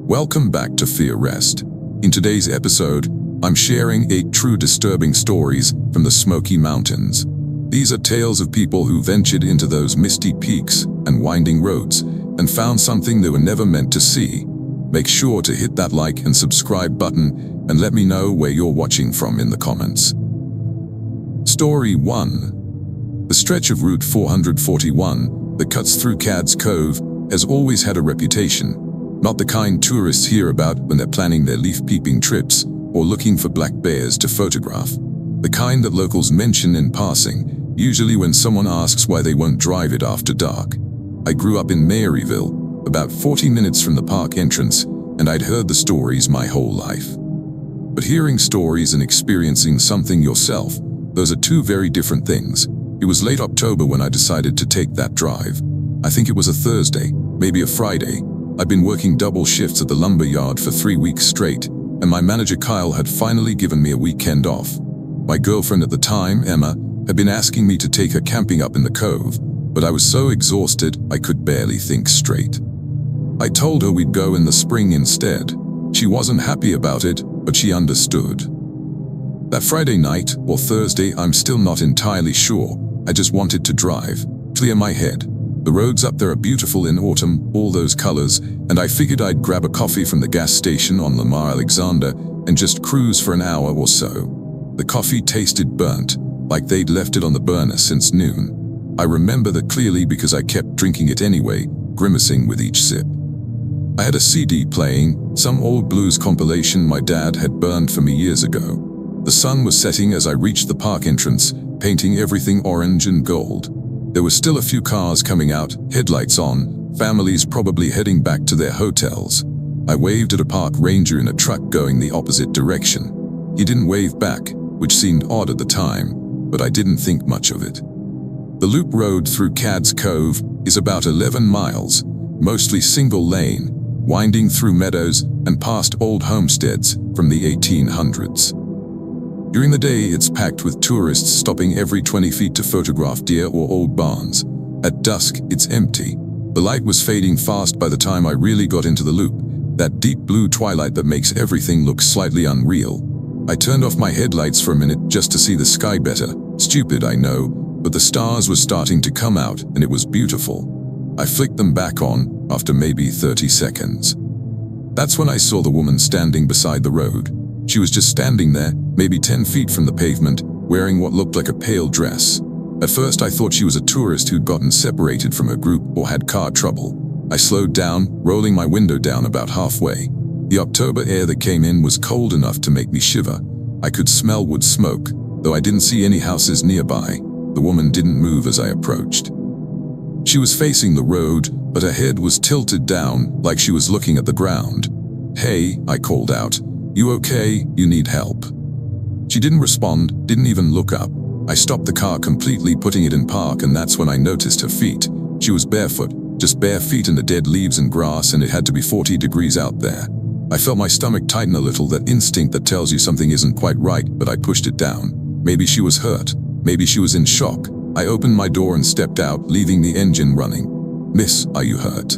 Welcome back to FearRest. In today's episode, I'm sharing 8 true disturbing stories from the Smoky Mountains. These are tales of people who ventured into those misty peaks and winding roads and found something they were never meant to see. Make sure to hit that like and subscribe button and let me know where you're watching from in the comments. Story 1. The stretch of Route 441 that cuts through Cad's Cove has always had a reputation. Not the kind tourists hear about when they're planning their leaf-peeping trips or looking for black bears to photograph. The kind that locals mention in passing, usually when someone asks why they won't drive it after dark. I grew up in Maryville, about 40 minutes from the park entrance, and I'd heard the stories my whole life. But hearing stories and experiencing something yourself, those are two very different things. It was late October when I decided to take that drive. I think it was a Thursday, maybe a Friday. I'd been working double shifts at the lumber yard for 3 weeks straight, and my manager Kyle had finally given me a weekend off. My girlfriend at the time, Emma, had been asking me to take her camping up in the cove, but I was so exhausted I could barely think straight. I told her we'd go in the spring instead. She wasn't happy about it, but she understood. That Friday night, or Thursday, I'm still not entirely sure, I just wanted to drive, clear my head. The roads up there are beautiful in autumn, all those colors, and I figured I'd grab a coffee from the gas station on Lamar Alexander and just cruise for an hour or so. The coffee tasted burnt, like they'd left it on the burner since noon. I remember that clearly because I kept drinking it anyway, grimacing with each sip. I had a CD playing, some old blues compilation my dad had burned for me years ago. The sun was setting as I reached the park entrance, painting everything orange and gold. There were still a few cars coming out, headlights on, families probably heading back to their hotels. I waved at a park ranger in a truck going the opposite direction. He didn't wave back, which seemed odd at the time, but I didn't think much of it. The loop road through Cad's Cove is about 11 miles, mostly single lane, winding through meadows and past old homesteads from the 1800s. During the day, it's packed with tourists stopping every 20 feet to photograph deer or old barns. At dusk, it's empty. The light was fading fast by the time I really got into the loop, that deep blue twilight that makes everything look slightly unreal. I turned off my headlights for a minute just to see the sky better. Stupid, I know, but the stars were starting to come out and it was beautiful. I flicked them back on after maybe 30 seconds. That's when I saw the woman standing beside the road. She was just standing there, maybe 10 feet from the pavement, wearing what looked like a pale dress. At first I thought she was a tourist who'd gotten separated from her group or had car trouble. I slowed down, rolling my window down about halfway. The October air that came in was cold enough to make me shiver. I could smell wood smoke, though I didn't see any houses nearby. The woman didn't move as I approached. She was facing the road, but her head was tilted down, like she was looking at the ground. "Hey," I called out. "You okay? You need help?" She didn't respond, didn't even look up. I stopped the car completely, putting it in park, and that's when I noticed her feet. She was barefoot, just bare feet in the dead leaves and grass, and it had to be 40 degrees out there. I felt my stomach tighten a little, that instinct that tells you something isn't quite right, but I pushed it down. Maybe she was hurt. Maybe she was in shock. I opened my door and stepped out, leaving the engine running. "Miss, are you hurt?"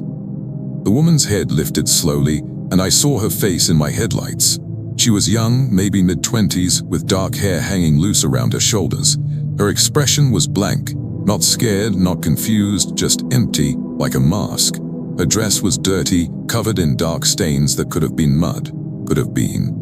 The woman's head lifted slowly, and I saw her face in my headlights. She was young, maybe mid-20s, with dark hair hanging loose around her shoulders. Her expression was blank, not scared, not confused, just empty, like a mask. Her dress was dirty, covered in dark stains that could have been mud. Could have been.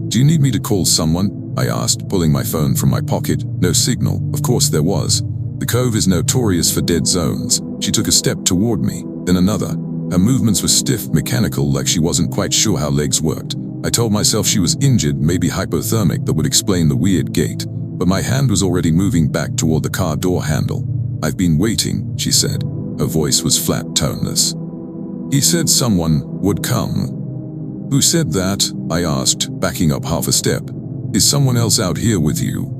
"Do you need me to call someone?" I asked, pulling my phone from my pocket. No signal. Of course there was. The cove is notorious for dead zones. She took a step toward me, then another. Her movements were stiff, mechanical, like she wasn't quite sure how legs worked. I told myself she was injured, maybe hypothermic, that would explain the weird gait, but my hand was already moving back toward the car door handle. "I've been waiting," she said. Her voice was flat, toneless. "He said someone would come." "Who said that?" I asked, backing up half a step. "Is someone else out here with you?"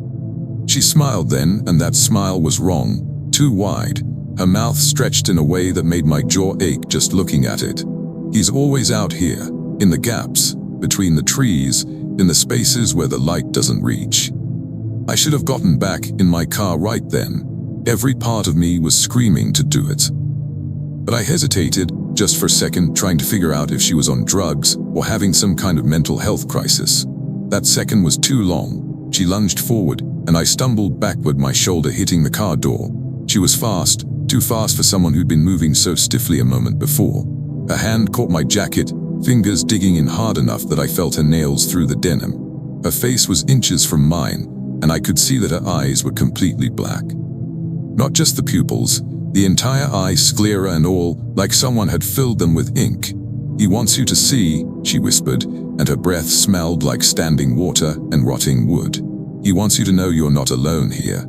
She smiled then, and that smile was wrong, too wide. Her mouth stretched in a way that made my jaw ache just looking at it. "He's always out here, in the gaps, between the trees, in the spaces where the light doesn't reach." I should have gotten back in my car right then. Every part of me was screaming to do it. But I hesitated, just for a second, trying to figure out if she was on drugs or having some kind of mental health crisis. That second was too long. She lunged forward, and I stumbled backward, my shoulder hitting the car door. She was fast, too fast for someone who'd been moving so stiffly a moment before. Her hand caught my jacket, fingers digging in hard enough that I felt her nails through the denim. Her face was inches from mine, and I could see that her eyes were completely black. Not just the pupils, the entire eye, sclera and all, like someone had filled them with ink. "He wants you to see," she whispered, and her breath smelled like standing water and rotting wood. "He wants you to know you're not alone here."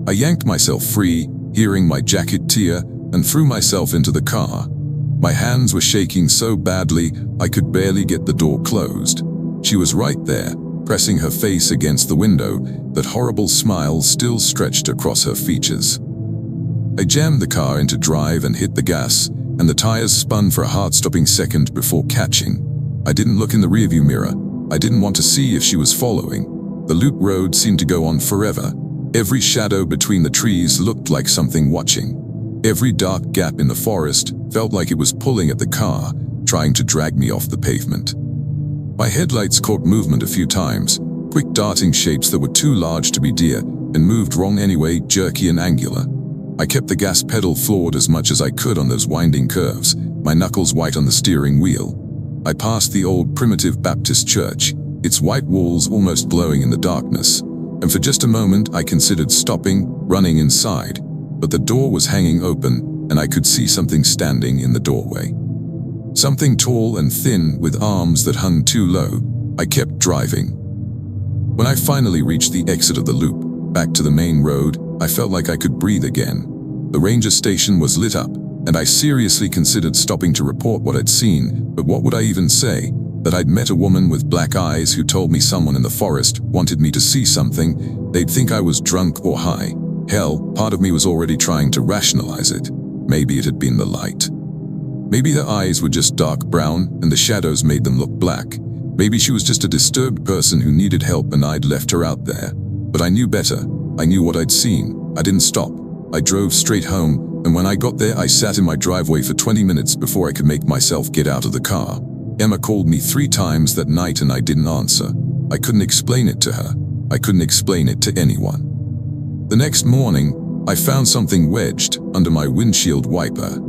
I yanked myself free, hearing my jacket tear, and threw myself into the car. My hands were shaking so badly I could barely get the door closed. She was right there, pressing her face against the window, that horrible smile still stretched across her features. I jammed the car into drive and hit the gas, and the tires spun for a heart-stopping second before catching. I didn't look in the rearview mirror. I didn't want to see if she was following. The loop road seemed to go on forever. Every shadow between the trees looked like something watching. Every dark gap in the forest felt like it was pulling at the car, trying to drag me off the pavement. My headlights caught movement a few times, quick darting shapes that were too large to be deer and moved wrong anyway, jerky and angular. I kept the gas pedal floored as much as I could on those winding curves, my knuckles white on the steering wheel. I passed the old primitive Baptist church, its white walls almost glowing in the darkness, and for just a moment I considered stopping, running inside, but the door was hanging open and I could see something standing in the doorway. Something tall and thin with arms that hung too low. I kept driving. When I finally reached the exit of the loop, back to the main road, I felt like I could breathe again. The ranger station was lit up, and I seriously considered stopping to report what I'd seen, but what would I even say? That I'd met a woman with black eyes who told me someone in the forest wanted me to see something. They'd think I was drunk or high. Hell, part of me was already trying to rationalize it. Maybe it had been the light. Maybe her eyes were just dark brown and the shadows made them look black. Maybe she was just a disturbed person who needed help and I'd left her out there. But I knew better. I knew what I'd seen. I didn't stop. I drove straight home, and when I got there I sat in my driveway for 20 minutes before I could make myself get out of the car. Emma called me 3 times that night and I didn't answer. I couldn't explain it to her. I couldn't explain it to anyone. The next morning, I found something wedged under my windshield wiper.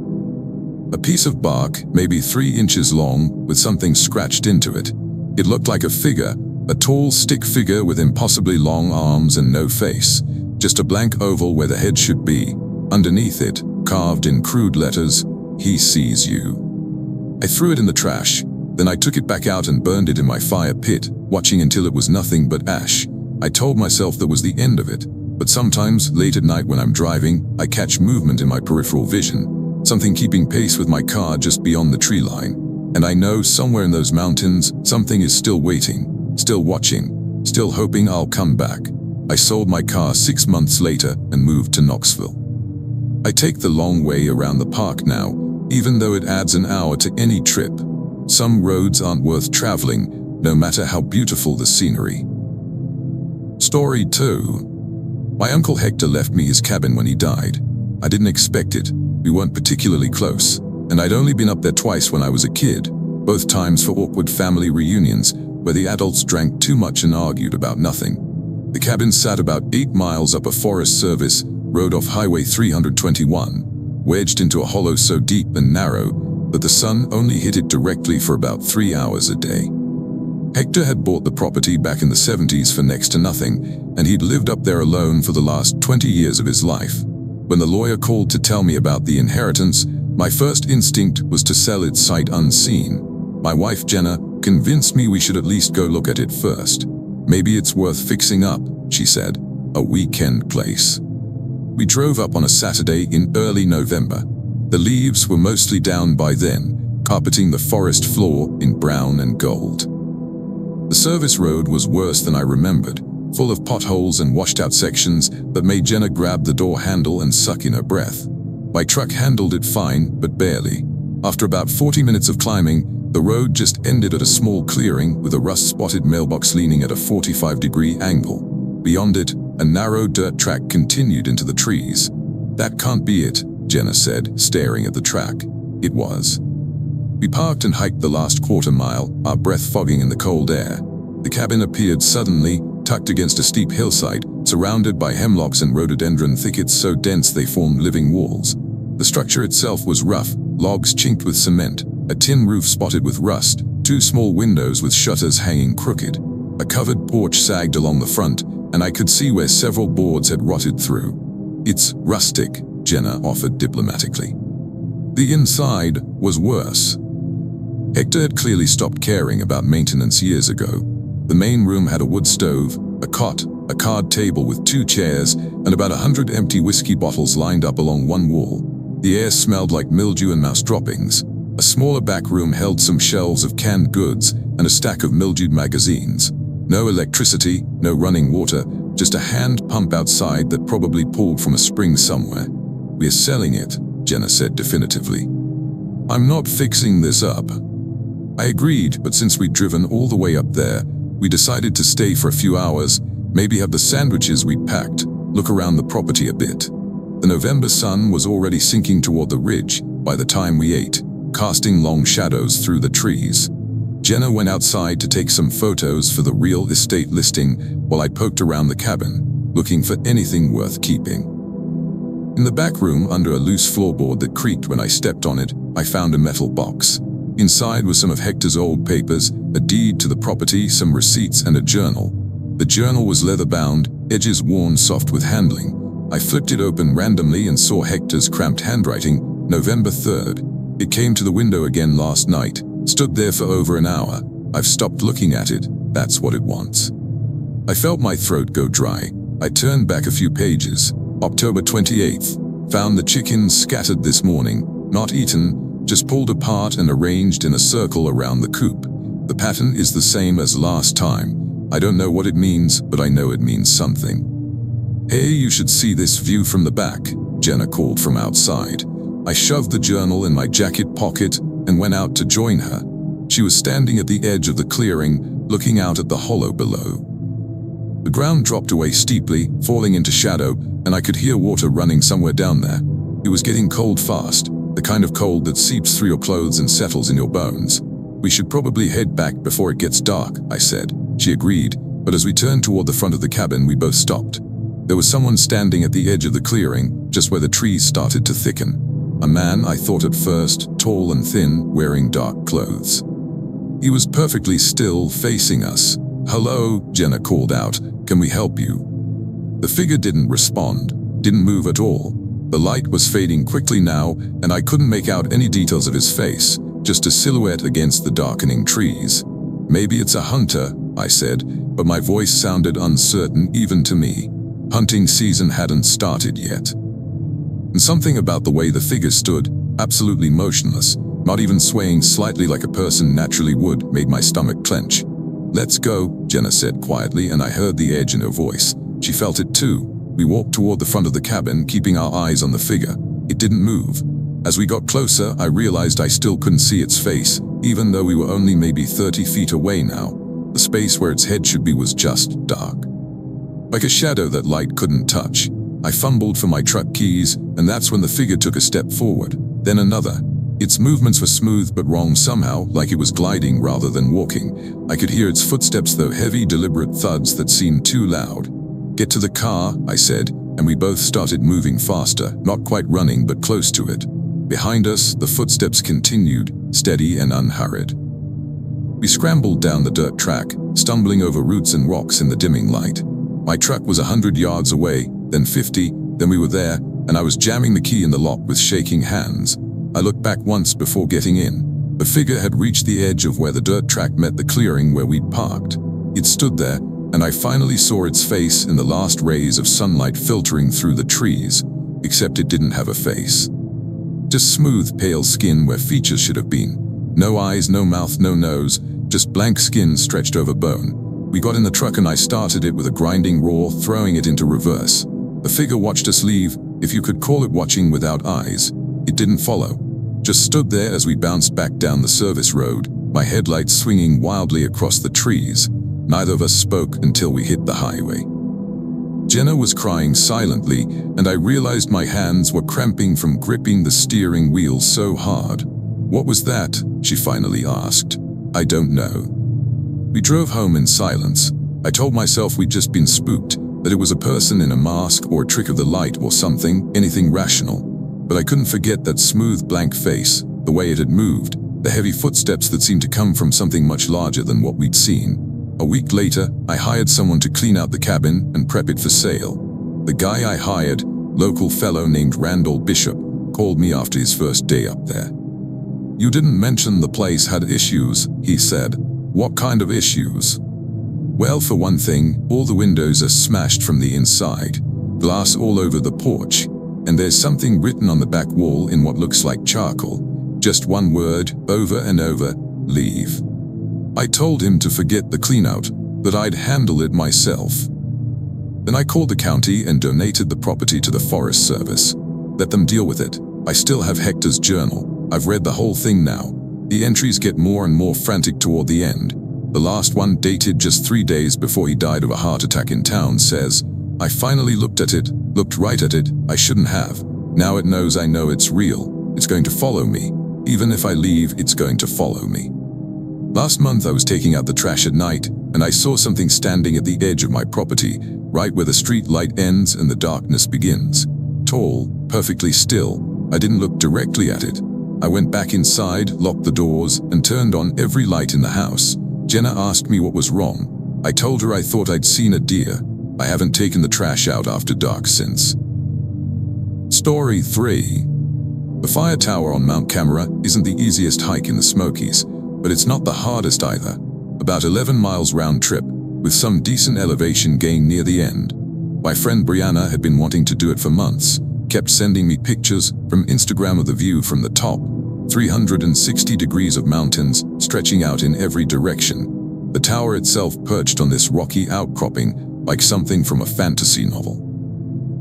A piece of bark, maybe 3 inches long, with something scratched into it. It looked like a figure, a tall stick figure with impossibly long arms and no face. Just a blank oval where the head should be. Underneath it, carved in crude letters, "He sees you." I threw it in the trash. Then I took it back out and burned it in my fire pit, watching until it was nothing but ash. I told myself that was the end of it. But sometimes, late at night when I'm driving, I catch movement in my peripheral vision. Something keeping pace with my car just beyond the tree line. And I know somewhere in those mountains, something is still waiting, still watching, still hoping I'll come back. I sold my car 6 months later and moved to Knoxville. I take the long way around the park now, even though it adds an hour to any trip. Some roads aren't worth traveling, no matter how beautiful the scenery. Story 2. My Uncle Hector left me his cabin when he died. I didn't expect it. We weren't particularly close, and I'd only been up there twice when I was a kid, both times for awkward family reunions where the adults drank too much and argued about nothing. The cabin sat about 8 miles up a Forest Service road off Highway 321, wedged into a hollow so deep and narrow that the sun only hit it directly for about 3 hours a day. Hector had bought the property back in the 70s for next to nothing, and he'd lived up there alone for the last 20 years of his life. When the lawyer called to tell me about the inheritance, my first instinct was to sell it sight unseen. My wife Jenna convinced me we should at least go look at it first. "Maybe it's worth fixing up," she said. "A weekend place." We drove up on a Saturday in early November. The leaves were mostly down by then, carpeting the forest floor in brown and gold. The service road was worse than I remembered, full of potholes and washed-out sections that made Jenna grab the door handle and suck in her breath. My truck handled it fine, but barely. After about 40 minutes of climbing, the road just ended at a small clearing with a rust-spotted mailbox leaning at a 45-degree angle. Beyond it, a narrow dirt track continued into the trees. "That can't be it," Jenna said, staring at the track. It was. We parked and hiked the last quarter mile, our breath fogging in the cold air. The cabin appeared suddenly, tucked against a steep hillside, surrounded by hemlocks and rhododendron thickets so dense they formed living walls. The structure itself was rough, logs chinked with cement, a tin roof spotted with rust, 2 small windows with shutters hanging crooked. A covered porch sagged along the front, and I could see where several boards had rotted through. "It's rustic," Jenna offered diplomatically. The inside was worse. Hector had clearly stopped caring about maintenance years ago. The main room had a wood stove, a cot, a card table with 2 chairs, and about 100 empty whiskey bottles lined up along one wall. The air smelled like mildew and mouse droppings. A smaller back room held some shelves of canned goods and a stack of mildewed magazines. No electricity, no running water, just a hand pump outside that probably pulled from a spring somewhere. "We're selling it," Jenna said definitively. "I'm not fixing this up." I agreed, but since we'd driven all the way up there, we decided to stay for a few hours, maybe have the sandwiches we'd packed, look around the property a bit. The November sun was already sinking toward the ridge by the time we ate, casting long shadows through the trees. Jenna went outside to take some photos for the real estate listing while I poked around the cabin, looking for anything worth keeping. In the back room, under a loose floorboard that creaked when I stepped on it, I found a metal box. Inside was some of Hector's old papers, a deed to the property, some receipts, and a journal. The journal was leather-bound, edges worn soft with handling. I flipped it open randomly and saw Hector's cramped handwriting, November 3rd. It came to the window again last night, stood there for over an hour. I've stopped looking at it, that's what it wants. I felt my throat go dry. I turned back a few pages. October 28th. Found the chickens scattered this morning, not eaten, just pulled apart and arranged in a circle around the coop. The pattern is the same as last time. I don't know what it means, but I know it means something. "Hey, you should see this view from the back," Jenna called from outside. I shoved the journal in my jacket pocket and went out to join her. She was standing at the edge of the clearing, looking out at the hollow below. The ground dropped away steeply, falling into shadow, and I could hear water running somewhere down there. It was getting cold fast, the kind of cold that seeps through your clothes and settles in your bones. "We should probably head back before it gets dark," I said. She agreed, but as we turned toward the front of the cabin, we both stopped. There was someone standing at the edge of the clearing, just where the trees started to thicken. A man, I thought at first, tall and thin, wearing dark clothes. He was perfectly still, facing us. "Hello," Jenna called out. "Can we help you?" The figure didn't respond, didn't move at all. The light was fading quickly now, and I couldn't make out any details of his face, just a silhouette against the darkening trees. "Maybe it's a hunter," I said, but my voice sounded uncertain even to me. Hunting season hadn't started yet. And something about the way the figure stood, absolutely motionless, not even swaying slightly like a person naturally would, made my stomach clench. "Let's go," Jenna said quietly, and I heard the edge in her voice. She felt it too. We walked toward the front of the cabin, keeping our eyes on the figure. It didn't move. As we got closer, I realized I still couldn't see its face, even though we were only maybe 30 feet away now. The space where its head should be was just dark. Like a shadow that light couldn't touch. I fumbled for my truck keys, and that's when the figure took a step forward, then another. Its movements were smooth but wrong somehow, like it was gliding rather than walking. I could hear its footsteps, though heavy, deliberate thuds that seemed too loud. "Get to the car," I said, and we both started moving faster, not quite running but close to it. Behind us, the footsteps continued, steady and unhurried. We scrambled down the dirt track, stumbling over roots and rocks in the dimming light. My truck was 100 yards away, then 50, then we were there, and I was jamming the key in the lock with shaking hands. I looked back once before getting in. The figure had reached the edge of where the dirt track met the clearing where we'd parked. It stood there, and I finally saw its face in the last rays of sunlight filtering through the trees, except it didn't have a face. Just smooth, pale skin where features should have been. No eyes, no mouth, no nose, just blank skin stretched over bone. We got in the truck and I started it with a grinding roar, throwing it into reverse. The figure watched us leave, if you could call it watching without eyes. It didn't follow. Just stood there as we bounced back down the service road, my headlights swinging wildly across the trees. Neither of us spoke until we hit the highway. Jenna was crying silently, and I realized my hands were cramping from gripping the steering wheel so hard. "What was that?" she finally asked. "I don't know." We drove home in silence. I told myself we'd just been spooked, that it was a person in a mask or a trick of the light or something, anything rational. But I couldn't forget that smooth, blank face, the way it had moved, the heavy footsteps that seemed to come from something much larger than what we'd seen. A week later, I hired someone to clean out the cabin and prep it for sale. The guy I hired, local fellow named Randall Bishop, called me after his first day up there. "You didn't mention the place had issues," he said. "What kind of issues?" "Well, for one thing, all the windows are smashed from the inside, glass all over the porch, and there's something written on the back wall in what looks like charcoal. Just one word, over and over, leave." I told him to forget the cleanout, that I'd handle it myself. Then I called the county and donated the property to the Forest Service. Let them deal with it. I still have Hector's journal. I've read the whole thing now. The entries get more and more frantic toward the end. The last one, dated just 3 days before he died of a heart attack in town, says, "I finally looked right at it, I shouldn't have. Now it knows I know it's real. It's going to follow me. Even if I leave, it's going to follow me." Last month I was taking out the trash at night, and I saw something standing at the edge of my property, right where the street light ends and the darkness begins. Tall, perfectly still. I didn't look directly at it. I went back inside, locked the doors, and turned on every light in the house. Jenna asked me what was wrong. I told her I thought I'd seen a deer. I haven't taken the trash out after dark since. Story 3. The fire tower on Mount Camera isn't the easiest hike in the Smokies, but it's not the hardest either. About 11 miles round trip, with some decent elevation gain near the end. My friend Brianna had been wanting to do it for months, kept sending me pictures from Instagram of the view from the top. 360 degrees of mountains stretching out in every direction. The tower itself perched on this rocky outcropping like something from a fantasy novel.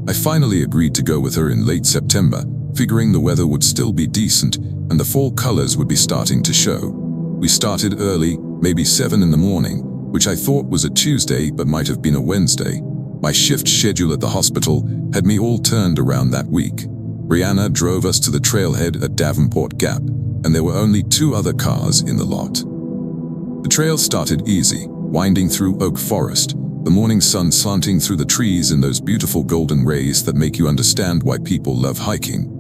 I finally agreed to go with her in late September, figuring the weather would still be decent and the fall colors would be starting to show. We started early, maybe 7 in the morning, which I thought was a Tuesday but might have been a Wednesday. My shift schedule at the hospital had me all turned around that week. Brianna drove us to the trailhead at Davenport Gap, and there were only 2 other cars in the lot. The trail started easy, winding through oak forest, the morning sun slanting through the trees in those beautiful golden rays that make you understand why people love hiking.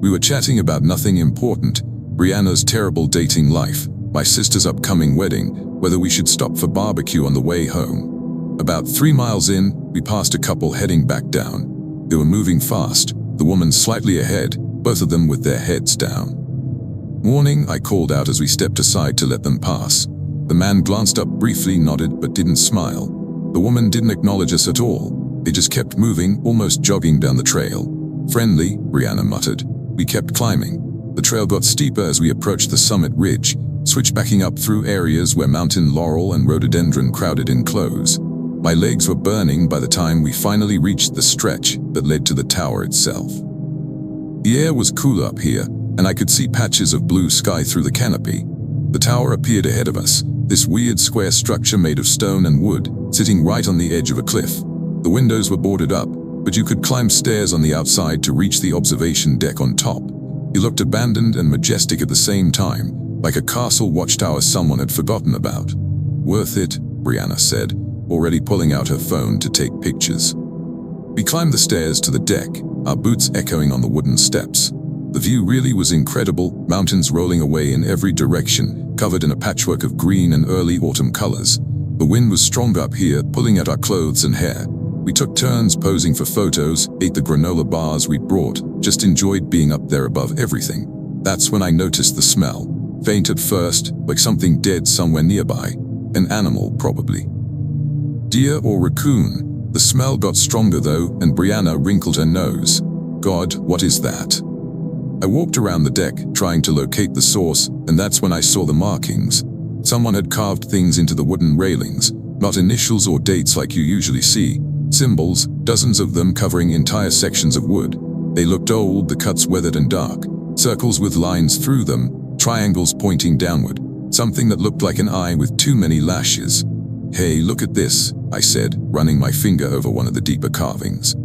We were chatting about nothing important, Brianna's terrible dating life, my sister's upcoming wedding, whether we should stop for barbecue on the way home. About 3 miles in, we passed a couple heading back down. They were moving fast, the woman slightly ahead, both of them with their heads down. "Warning," I called out as we stepped aside to let them pass. The man glanced up briefly, nodded, but didn't smile. The woman didn't acknowledge us at all. They just kept moving, almost jogging down the trail. "Friendly," Brianna muttered. We kept climbing. The trail got steeper as we approached the summit ridge, switchbacking up through areas where mountain laurel and rhododendron crowded in close. My legs were burning by the time we finally reached the stretch that led to the tower itself. The air was cooler up here, and I could see patches of blue sky through the canopy. The tower appeared ahead of us, this weird square structure made of stone and wood, sitting right on the edge of a cliff. The windows were boarded up, but you could climb stairs on the outside to reach the observation deck on top. It looked abandoned and majestic at the same time, like a castle watchtower someone had forgotten about. "Worth it," Brianna said, already pulling out her phone to take pictures. We climbed the stairs to the deck, our boots echoing on the wooden steps. The view really was incredible, mountains rolling away in every direction, covered in a patchwork of green and early autumn colors. The wind was strong up here, pulling at our clothes and hair. We took turns posing for photos, ate the granola bars we'd brought, just enjoyed being up there above everything. That's when I noticed the smell. Faint at first, like something dead somewhere nearby. An animal, probably. Deer or raccoon. The smell got stronger though, and Brianna wrinkled her nose. "God, what is that?" I walked around the deck, trying to locate the source, and that's when I saw the markings. Someone had carved things into the wooden railings, not initials or dates like you usually see. Symbols, dozens of them covering entire sections of wood. They looked old, the cuts weathered and dark. Circles with lines through them, triangles pointing downward. Something that looked like an eye with too many lashes. "Hey, look at this," I said, running my finger over one of the deeper carvings.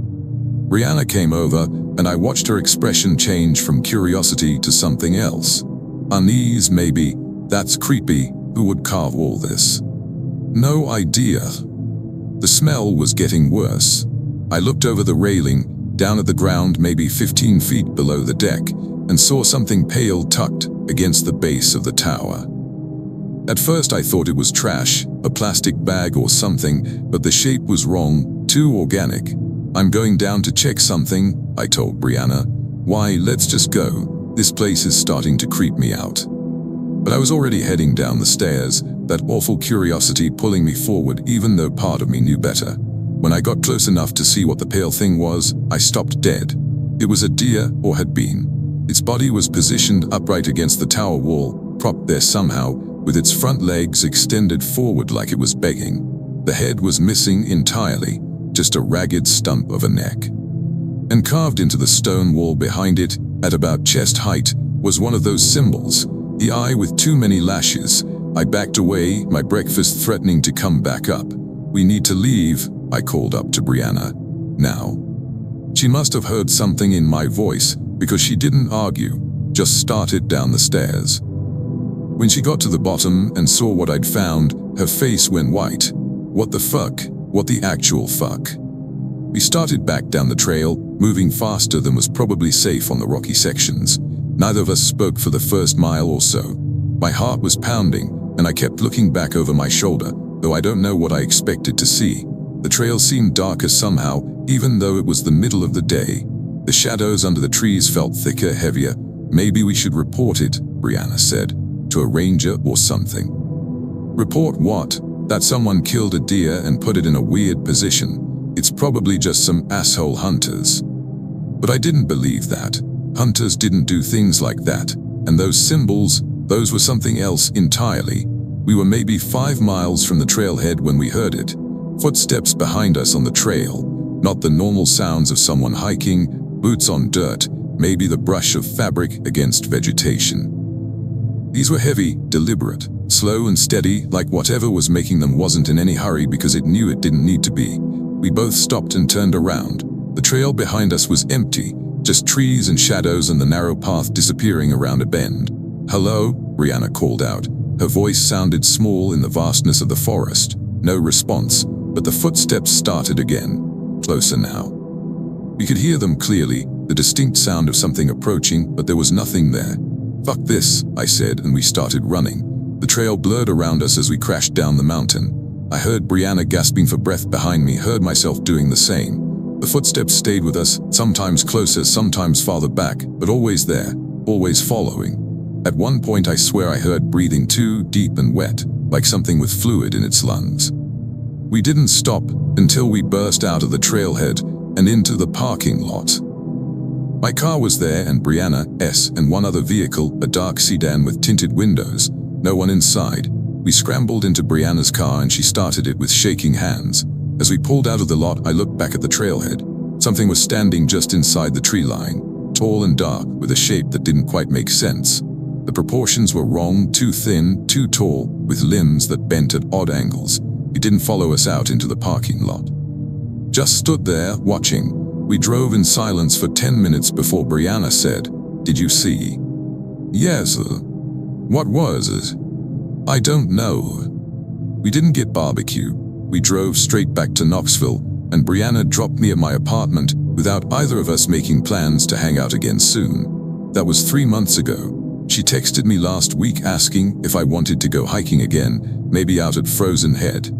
Brianna came over, and I watched her expression change from curiosity to something else. Unease, maybe. That's creepy. Who would carve all this? No idea. The smell was getting worse. I looked over the railing, down at the ground maybe 15 feet below the deck, and saw something pale tucked against the base of the tower. At first I thought it was trash, a plastic bag or something, but the shape was wrong, too organic. "I'm going down to check something," I told Brianna. "Why, let's just go. This place is starting to creep me out." But I was already heading down the stairs, that awful curiosity pulling me forward even though part of me knew better. When I got close enough to see what the pale thing was, I stopped dead. It was a deer, or had been. Its body was positioned upright against the tower wall, propped there somehow, with its front legs extended forward like it was begging. The head was missing entirely, just a ragged stump of a neck. And carved into the stone wall behind it, at about chest height, was one of those symbols, the eye with too many lashes. I backed away, my breakfast threatening to come back up. "We need to leave," I called up to Brianna. "Now." She must have heard something in my voice, because she didn't argue, just started down the stairs. When she got to the bottom and saw what I'd found, her face went white. What the fuck? What the actual fuck? We started back down the trail, moving faster than was probably safe on the rocky sections. Neither of us spoke for the first mile or so. My heart was pounding, and I kept looking back over my shoulder, though I don't know what I expected to see. The trail seemed darker somehow, even though it was the middle of the day. The shadows under the trees felt thicker, heavier. "Maybe we should report it," Brianna said, "to a ranger or something." "Report what? That someone killed a deer and put it in a weird position. It's probably just some asshole hunters." But I didn't believe that. Hunters didn't do things like that. And those symbols, those were something else entirely. We were maybe 5 miles from the trailhead when we heard it. Footsteps behind us on the trail. Not the normal sounds of someone hiking, boots on dirt, maybe the brush of fabric against vegetation. These were heavy, deliberate, slow and steady, like whatever was making them wasn't in any hurry because it knew it didn't need to be. We both stopped and turned around. The trail behind us was empty, just trees and shadows and the narrow path disappearing around a bend. "Hello?" Brianna called out. Her voice sounded small in the vastness of the forest. No response, but the footsteps started again. Closer now. We could hear them clearly, the distinct sound of something approaching, but there was nothing there. "Fuck this," I said, and we started running. The trail blurred around us as we crashed down the mountain. I heard Brianna gasping for breath behind me, heard myself doing the same. The footsteps stayed with us, sometimes closer, sometimes farther back, but always there, always following. At one point I swear I heard breathing too deep and wet, like something with fluid in its lungs. We didn't stop until we burst out of the trailhead and into the parking lot. My car was there and Brianna's and one other vehicle, a dark sedan with tinted windows. No one inside. We scrambled into Brianna's car and she started it with shaking hands. As we pulled out of the lot, I looked back at the trailhead. Something was standing just inside the tree line, tall and dark, with a shape that didn't quite make sense. The proportions were wrong, too thin, too tall, with limbs that bent at odd angles. It didn't follow us out into the parking lot. Just stood there, watching. We drove in silence for 10 minutes before Brianna said, "Did you see?" "Yes." "What was it?" "I don't know." We didn't get barbecue. We drove straight back to Knoxville, and Brianna dropped me at my apartment without either of us making plans to hang out again soon. That was 3 months ago. She texted me last week asking if I wanted to go hiking again, maybe out at Frozen Head.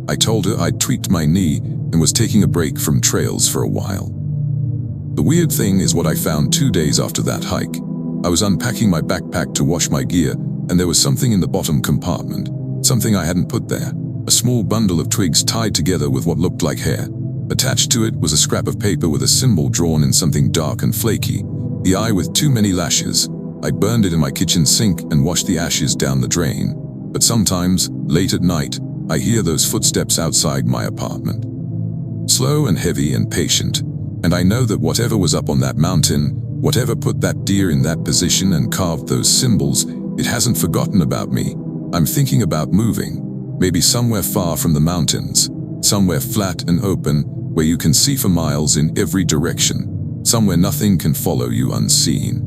I told her I'd tweaked my knee and was taking a break from trails for a while. The weird thing is what I found 2 days after that hike. I was unpacking my backpack to wash my gear, and there was something in the bottom compartment, something I hadn't put there. A small bundle of twigs tied together with what looked like hair. Attached to it was a scrap of paper with a symbol drawn in something dark and flaky, the eye with too many lashes. I burned it in my kitchen sink and washed the ashes down the drain. But sometimes, late at night, I hear those footsteps outside my apartment. Slow and heavy and patient. And I know that whatever was up on that mountain, whatever put that deer in that position and carved those symbols, it hasn't forgotten about me. I'm thinking about moving. maybe somewhere far from the mountains, somewhere flat and open where you can see for miles in every direction, somewhere nothing can follow you unseen.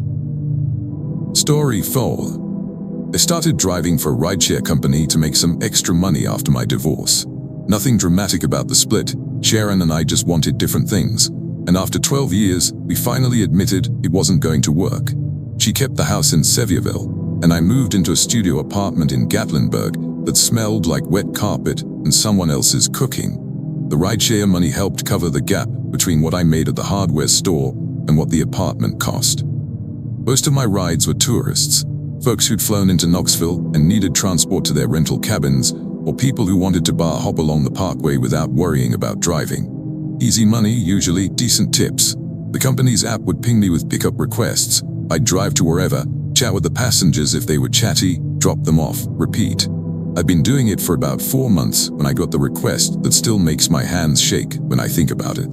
Story 4. I started driving for a rideshare company to make some extra money after my divorce. Nothing dramatic about the split. Sharon and I just wanted different things, and after 12 years, we finally admitted it wasn't going to work. She kept the house in Sevierville, and I moved into a studio apartment in Gatlinburg that smelled like wet carpet and someone else's cooking. The rideshare money helped cover the gap between what I made at the hardware store and what the apartment cost. Most of my rides were tourists, folks who'd flown into Knoxville and needed transport to their rental cabins, or people who wanted to bar hop along the parkway without worrying about driving. Easy money, usually decent tips. The company's app would ping me with pickup requests. I'd drive to wherever, chat with the passengers if they were chatty, drop them off, repeat. I'd been doing it for about 4 months when I got the request that still makes my hands shake when I think about it.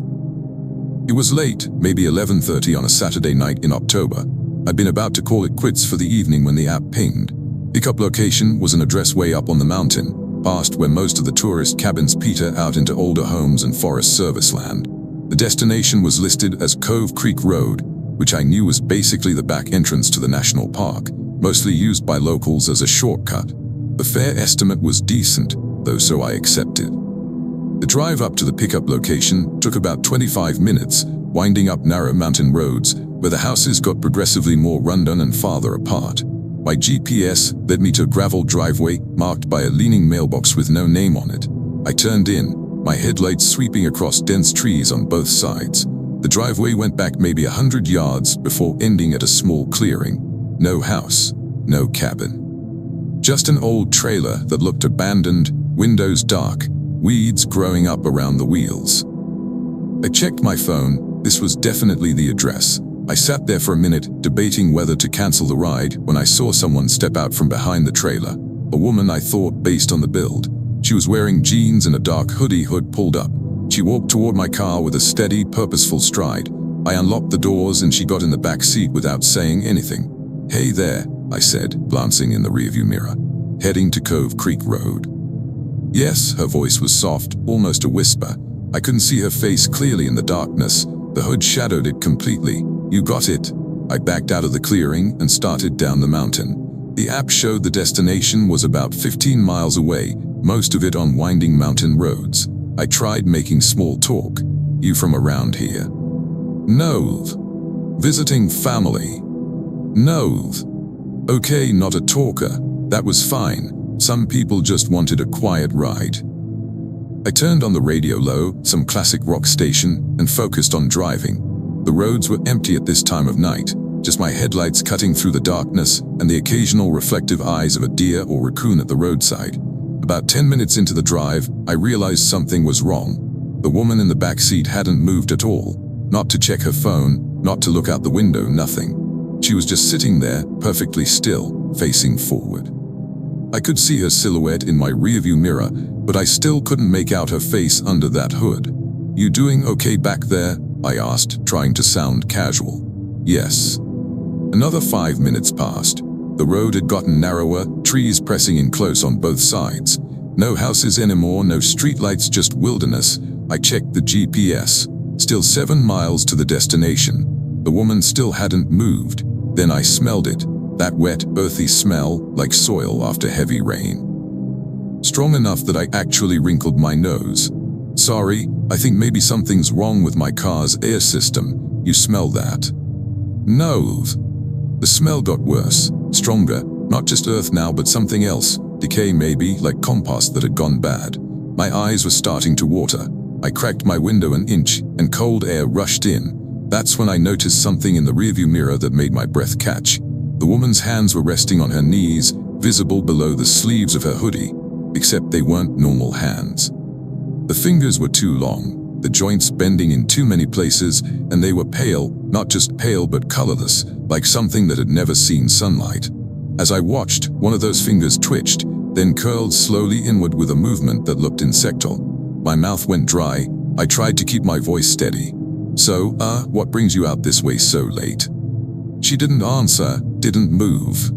It was late, maybe 11:30 on a Saturday night in October. I'd been about to call it quits for the evening when the app pinged. Pickup location was an address way up on the mountain, past where most of the tourist cabins peter out into older homes and Forest Service land. The destination was listed as Cove Creek Road, which I knew was basically the back entrance to the national park, mostly used by locals as a shortcut. The fare estimate was decent, though, so I accepted. The drive up to the pickup location took about 25 minutes, winding up narrow mountain roads where the houses got progressively more rundown and farther apart. My GPS led me to a gravel driveway marked by a leaning mailbox with no name on it. I turned in, my headlights sweeping across dense trees on both sides. The driveway went back maybe 100 yards before ending at a small clearing. No house, no cabin. Just an old trailer that looked abandoned, windows dark, weeds growing up around the wheels. I checked my phone. This was definitely the address. I sat there for a minute, debating whether to cancel the ride, when I saw someone step out from behind the trailer. A woman, I thought, based on the build. She was wearing jeans and a dark hood pulled up. She walked toward my car with a steady, purposeful stride. I unlocked the doors and she got in the back seat without saying anything. "Hey there," I said, glancing in the rearview mirror. "Heading to Cove Creek Road?" Yes, her voice was soft, almost a whisper. I couldn't see her face clearly in the darkness. The hood shadowed it completely. "You got it." I backed out of the clearing and started down the mountain. The app showed the destination was about 15 miles away, most of it on winding mountain roads. I tried making small talk. "You from around here?" "No. Visiting family." "No. Okay, not a talker. That was fine. Some people just wanted a quiet ride." I turned on the radio low, some classic rock station, and focused on driving. The roads were empty at this time of night, just my headlights cutting through the darkness and the occasional reflective eyes of a deer or raccoon at the roadside. About 10 minutes into the drive, I realized something was wrong. The woman in the back seat hadn't moved at all. Not to check her phone, not to look out the window, nothing. She was just sitting there, perfectly still, facing forward. I could see her silhouette in my rearview mirror, but I still couldn't make out her face under that hood. "You doing okay back there?" I asked, trying to sound casual. "Yes." Another 5 minutes passed. The road had gotten narrower, trees pressing in close on both sides. No houses anymore, no streetlights, just wilderness. I checked the GPS. Still 7 miles to the destination. The woman still hadn't moved. Then I smelled it. That wet, earthy smell, like soil after heavy rain. Strong enough that I actually wrinkled my nose. "Sorry, I think maybe something's wrong with my car's air system. You smell that?" "No." The smell got worse, stronger, not just earth now but something else. Decay maybe, like compost that had gone bad. My eyes were starting to water. I cracked my window an inch, and cold air rushed in. That's when I noticed something in the rearview mirror that made my breath catch. The woman's hands were resting on her knees, visible below the sleeves of her hoodie, except they weren't normal hands. The fingers were too long, the joints bending in too many places, and they were pale, not just pale but colorless, like something that had never seen sunlight. As I watched, one of those fingers twitched, then curled slowly inward with a movement that looked insectal. My mouth went dry. I tried to keep my voice steady. "So, what brings you out this way so late?" She didn't answer, didn't move.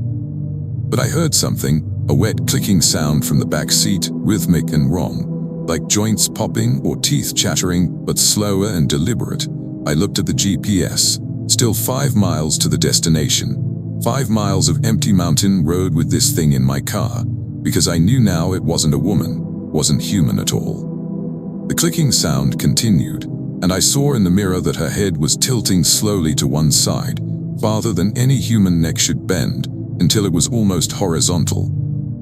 But I heard something, A wet clicking sound from the back seat, rhythmic and wrong, like joints popping or teeth chattering, but slower and deliberate. I looked at the GPS. Still 5 miles to the destination. 5 miles of empty mountain road with this thing in my car, because I knew now it wasn't a woman, wasn't human at all. The clicking sound continued, and I saw in the mirror that her head was tilting slowly to one side, farther than any human neck should bend, until it was almost horizontal.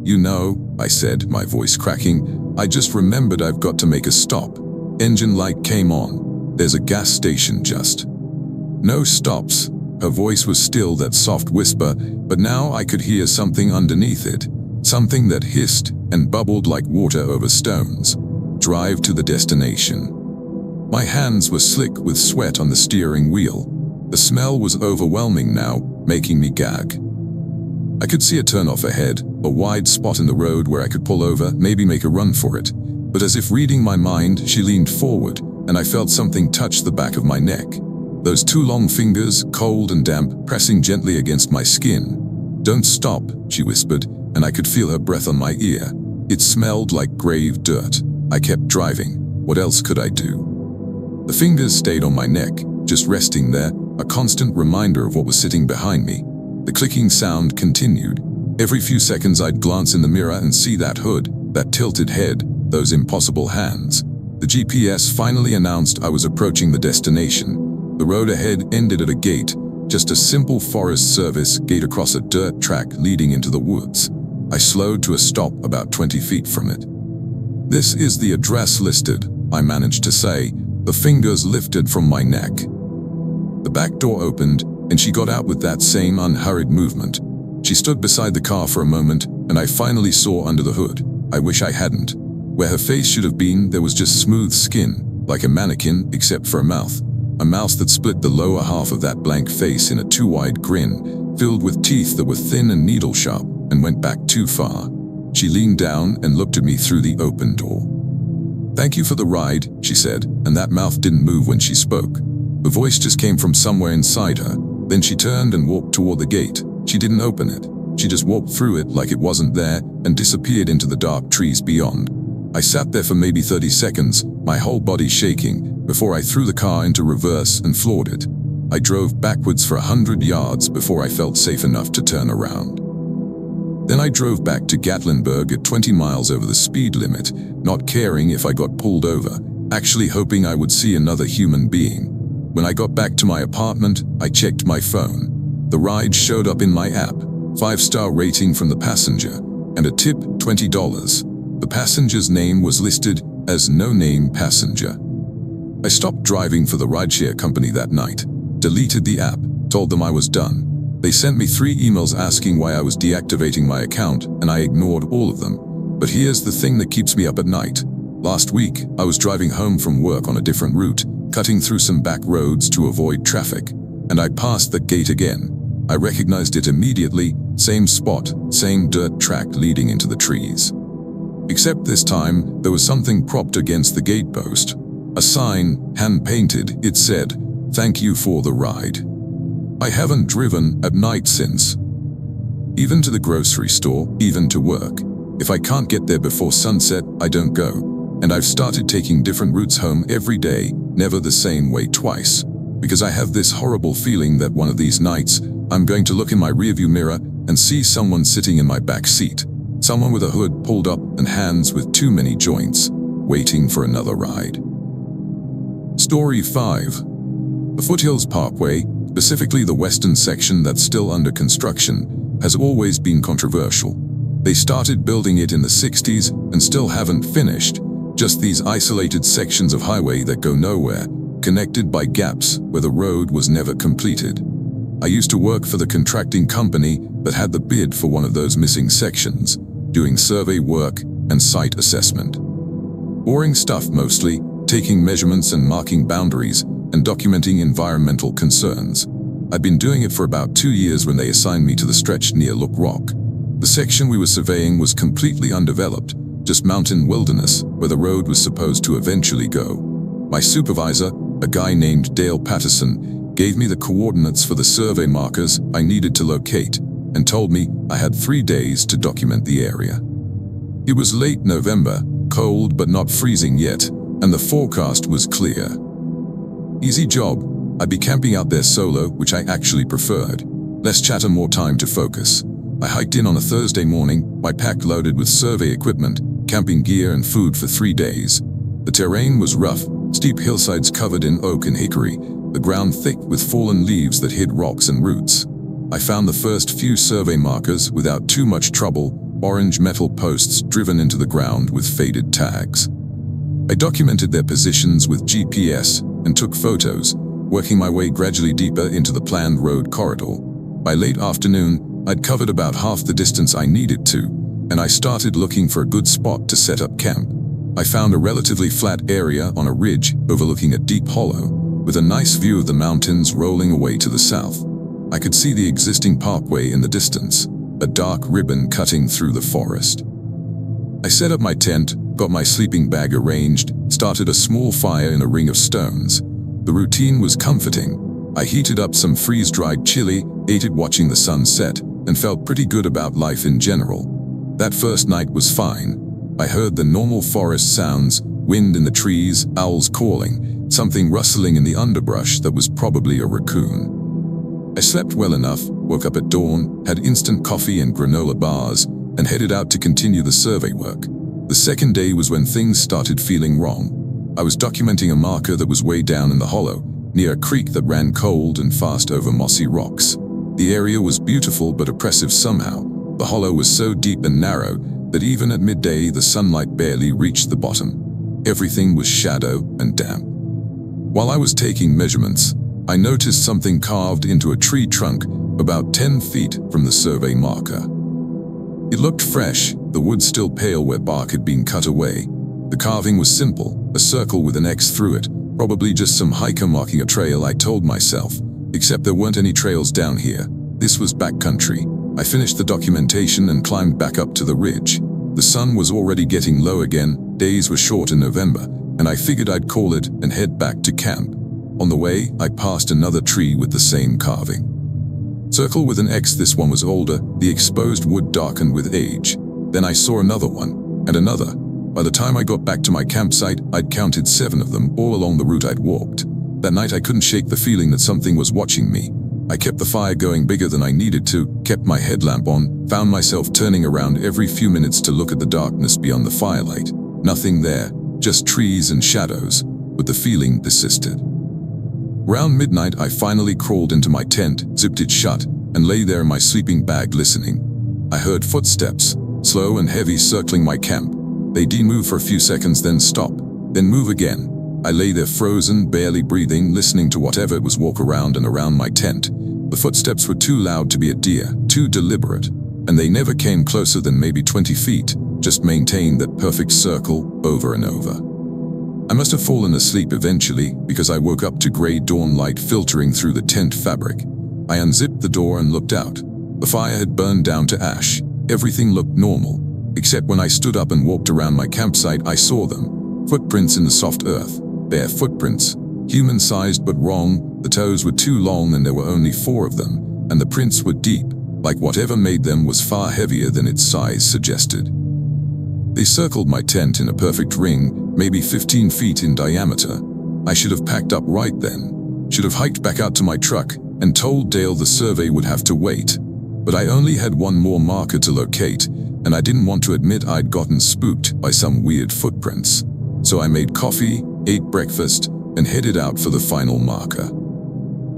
"You know," I said, my voice cracking, "I just remembered I've got to make a stop." Engine light came on. "There's a gas station just." "No stops." Her voice was still that soft whisper, but now I could hear something underneath it, something that hissed and bubbled like water over stones. "Drive to the destination." My hands were slick with sweat on the steering wheel. The smell was overwhelming now, making me gag. I could see a turnoff ahead, a wide spot in the road where I could pull over, maybe make a run for it. But as if reading my mind, she leaned forward, and I felt something touch the back of my neck. Those 2 long fingers, cold and damp, pressing gently against my skin. "Don't stop," she whispered, and I could feel her breath on my ear. It smelled like grave dirt. I kept driving. What else could I do? The fingers stayed on my neck, just resting there, a constant reminder of what was sitting behind me. The clicking sound continued. Every few seconds I'd glance in the mirror and see that hood, that tilted head, those impossible hands. The GPS finally announced I was approaching the destination. The road ahead ended at a gate, just a simple Forest Service gate across a dirt track leading into the woods. I slowed to a stop about 20 feet from it. "This is the address listed," I managed to say, the fingers lifted from my neck. The back door opened, and she got out with that same unhurried movement. She stood beside the car for a moment, and I finally saw under the hood. I wish I hadn't. Where her face should have been, there was just smooth skin, like a mannequin, except for a mouth. A mouth that split the lower half of that blank face in a too-wide grin, filled with teeth that were thin and needle-sharp, and went back too far. She leaned down and looked at me through the open door. "Thank you for the ride," she said, and that mouth didn't move when she spoke. The voice just came from somewhere inside her. Then she turned and walked toward the gate. She didn't open it. She just walked through it like it wasn't there and disappeared into the dark trees beyond. I sat there for maybe 30 seconds, my whole body shaking, before I threw the car into reverse and floored it. I drove backwards for 100 yards before I felt safe enough to turn around. Then I drove back to Gatlinburg at 20 miles over the speed limit, not caring if I got pulled over, actually hoping I would see another human being. When I got back to my apartment, I checked my phone. The ride showed up in my app, 5-star rating from the passenger, and a tip, $20. The passenger's name was listed as no-name passenger. I stopped driving for the rideshare company that night, deleted the app, told them I was done. They sent me 3 emails asking why I was deactivating my account, and I ignored all of them. But here's the thing that keeps me up at night. Last week, I was driving home from work on a different route, cutting through some back roads to avoid traffic, and I passed that gate again. I recognized it immediately, same spot, same dirt track leading into the trees. Except this time, there was something propped against the gate post. A sign, hand-painted, it said, "Thank you for the ride." I haven't driven at night since. Even to the grocery store, even to work. If I can't get there before sunset, I don't go. And I've started taking different routes home every day, never the same way twice. Because I have this horrible feeling that one of these nights, I'm going to look in my rearview mirror and see someone sitting in my back seat. Someone with a hood pulled up and hands with too many joints, waiting for another ride. Story 5. The Foothills Parkway, specifically the western section that's still under construction, has always been controversial. They started building it in the 60s and still haven't finished, just these isolated sections of highway that go nowhere, connected by gaps where the road was never completed. I used to work for the contracting company that had the bid for one of those missing sections, doing survey work and site assessment. Boring stuff mostly, taking measurements and marking boundaries and documenting environmental concerns. I'd been doing it for about 2 years when they assigned me to the stretch near Look Rock. The section we were surveying was completely undeveloped, just mountain wilderness where the road was supposed to eventually go. My supervisor, a guy named Dale Patterson, gave me the coordinates for the survey markers I needed to locate, and told me I had 3 days to document the area. It was late November, cold but not freezing yet, and the forecast was clear. Easy job. I'd be camping out there solo, which I actually preferred. Less chatter, more time to focus. I hiked in on a Thursday morning, my pack loaded with survey equipment, camping gear and food for 3 days. The terrain was rough, steep hillsides covered in oak and hickory, the ground thick with fallen leaves that hid rocks and roots. I found the first few survey markers without too much trouble, orange metal posts driven into the ground with faded tags. I documented their positions with GPS and took photos, working my way gradually deeper into the planned road corridor. By late afternoon, I'd covered about half the distance I needed to, and I started looking for a good spot to set up camp. I found a relatively flat area on a ridge overlooking a deep hollow, with a nice view of the mountains rolling away to the south. I could see the existing parkway in the distance, a dark ribbon cutting through the forest. I set up my tent, got my sleeping bag arranged, started a small fire in a ring of stones. The routine was comforting. I heated up some freeze-dried chili, ate it watching the sun set, and felt pretty good about life in general. That first night was fine. I heard the normal forest sounds, wind in the trees, owls calling, something rustling in the underbrush that was probably a raccoon. I slept well enough, woke up at dawn, had instant coffee and granola bars, and headed out to continue the survey work. The second day was when things started feeling wrong. I was documenting a marker that was way down in the hollow, near a creek that ran cold and fast over mossy rocks. The area was beautiful but oppressive somehow. The hollow was so deep and narrow that even at midday the sunlight barely reached the bottom. Everything was shadow and damp. While I was taking measurements, I noticed something carved into a tree trunk about 10 feet from the survey marker. It looked fresh, the wood still pale where bark had been cut away. The carving was simple, a circle with an X through it, probably just some hiker marking a trail, I told myself, except there weren't any trails down here. This was backcountry. I finished the documentation and climbed back up to the ridge. The sun was already getting low again, days were short in November, and I figured I'd call it and head back to camp. On the way, I passed another tree with the same carving. Circle with an X, this one was older, the exposed wood darkened with age. Then I saw another one, and another. By the time I got back to my campsite, I'd counted 7 of them, all along the route I'd walked. That night I couldn't shake the feeling that something was watching me. I kept the fire going bigger than I needed to, kept my headlamp on, found myself turning around every few minutes to look at the darkness beyond the firelight. Nothing there, just trees and shadows, but the feeling persisted. Around midnight, I finally crawled into my tent, zipped it shut, and lay there in my sleeping bag listening. I heard footsteps, slow and heavy, circling my camp. They didn't move for a few seconds, then stop, then move again. I lay there frozen, barely breathing, listening to whatever it was walk around and around my tent. The footsteps were too loud to be a deer, too deliberate, and they never came closer than maybe 20 feet, just maintained that perfect circle over and over. I must have fallen asleep eventually, because I woke up to gray dawn light filtering through the tent fabric. I unzipped the door and looked out. The fire had burned down to ash. Everything looked normal, except when I stood up and walked around my campsite, I saw them. Footprints in the soft earth. Bare footprints. Human-sized but wrong. The toes were too long and there were only 4 of them, and the prints were deep, like whatever made them was far heavier than its size suggested. They circled my tent in a perfect ring, maybe 15 feet in diameter. I should have packed up right then. Should have hiked back out to my truck and told Dale the survey would have to wait. But I only had one more marker to locate, and I didn't want to admit I'd gotten spooked by some weird footprints. So I made coffee, ate breakfast, and headed out for the final marker.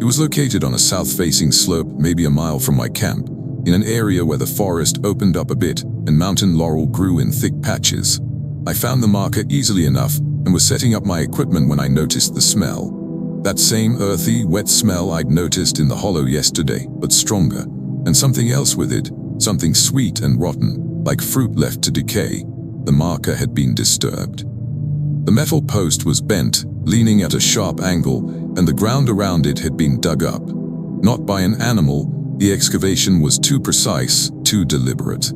It was located on a south-facing slope, maybe a mile from my camp, in an area where the forest opened up a bit and mountain laurel grew in thick patches. I found the marker easily enough and was setting up my equipment when I noticed the smell. That same earthy, wet smell I'd noticed in the hollow yesterday, but stronger, and something else with it, something sweet and rotten, like fruit left to decay. The marker had been disturbed. The metal post was bent, leaning at a sharp angle, and the ground around it had been dug up. Not by an animal, the excavation was too precise, too deliberate.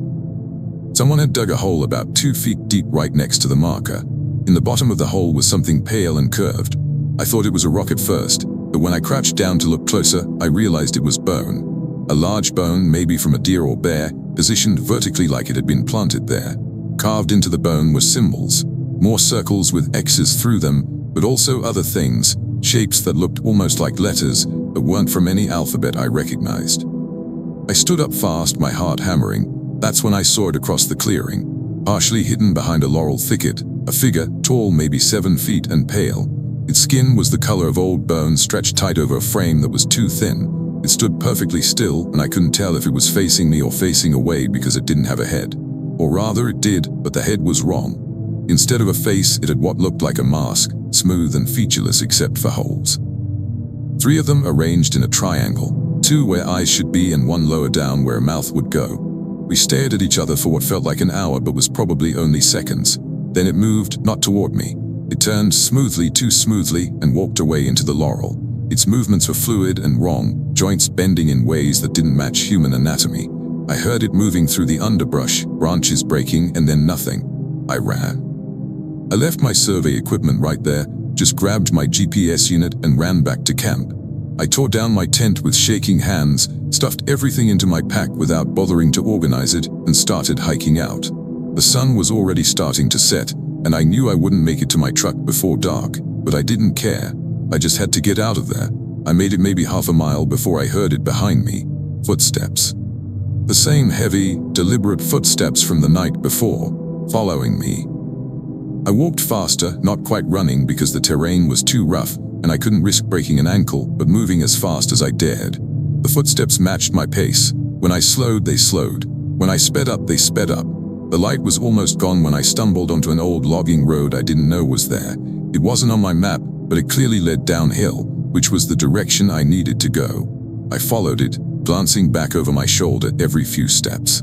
Someone had dug a hole about 2 feet deep right next to the marker. In the bottom of the hole was something pale and curved. I thought it was a rock at first, but when I crouched down to look closer, I realized it was bone. A large bone, maybe from a deer or bear, positioned vertically like it had been planted there. Carved into the bone were symbols, more circles with X's through them, but also other things, shapes that looked almost like letters, but weren't from any alphabet I recognized. I stood up fast, my heart hammering. That's when I saw it across the clearing, partially hidden behind a laurel thicket, a figure, tall, maybe 7 feet, and pale. Its skin was the color of old bone stretched tight over a frame that was too thin. It stood perfectly still, and I couldn't tell if it was facing me or facing away because it didn't have a head. Or rather, it did, but the head was wrong. Instead of a face, it had what looked like a mask, smooth and featureless except for holes. 3 of them arranged in a triangle, 2 where eyes should be and 1 lower down where a mouth would go. We stared at each other for what felt like an hour but was probably only seconds. Then it moved, not toward me. It turned smoothly, too smoothly, and walked away into the laurel. Its movements were fluid and wrong, joints bending in ways that didn't match human anatomy. I heard it moving through the underbrush, branches breaking, and then nothing. I ran. I left my survey equipment right there, just grabbed my GPS unit and ran back to camp. I tore down my tent with shaking hands, stuffed everything into my pack without bothering to organize it, and started hiking out. The sun was already starting to set, and I knew I wouldn't make it to my truck before dark, but I didn't care. I just had to get out of there. I made it maybe half a mile before I heard it behind me. Footsteps. The same heavy, deliberate footsteps from the night before, following me. I walked faster, not quite running because the terrain was too rough and I couldn't risk breaking an ankle, but moving as fast as I dared. The footsteps matched my pace. When I slowed, they slowed. When I sped up, they sped up. The light was almost gone when I stumbled onto an old logging road I didn't know was there. It wasn't on my map, but it clearly led downhill, which was the direction I needed to go. I followed it, glancing back over my shoulder every few steps.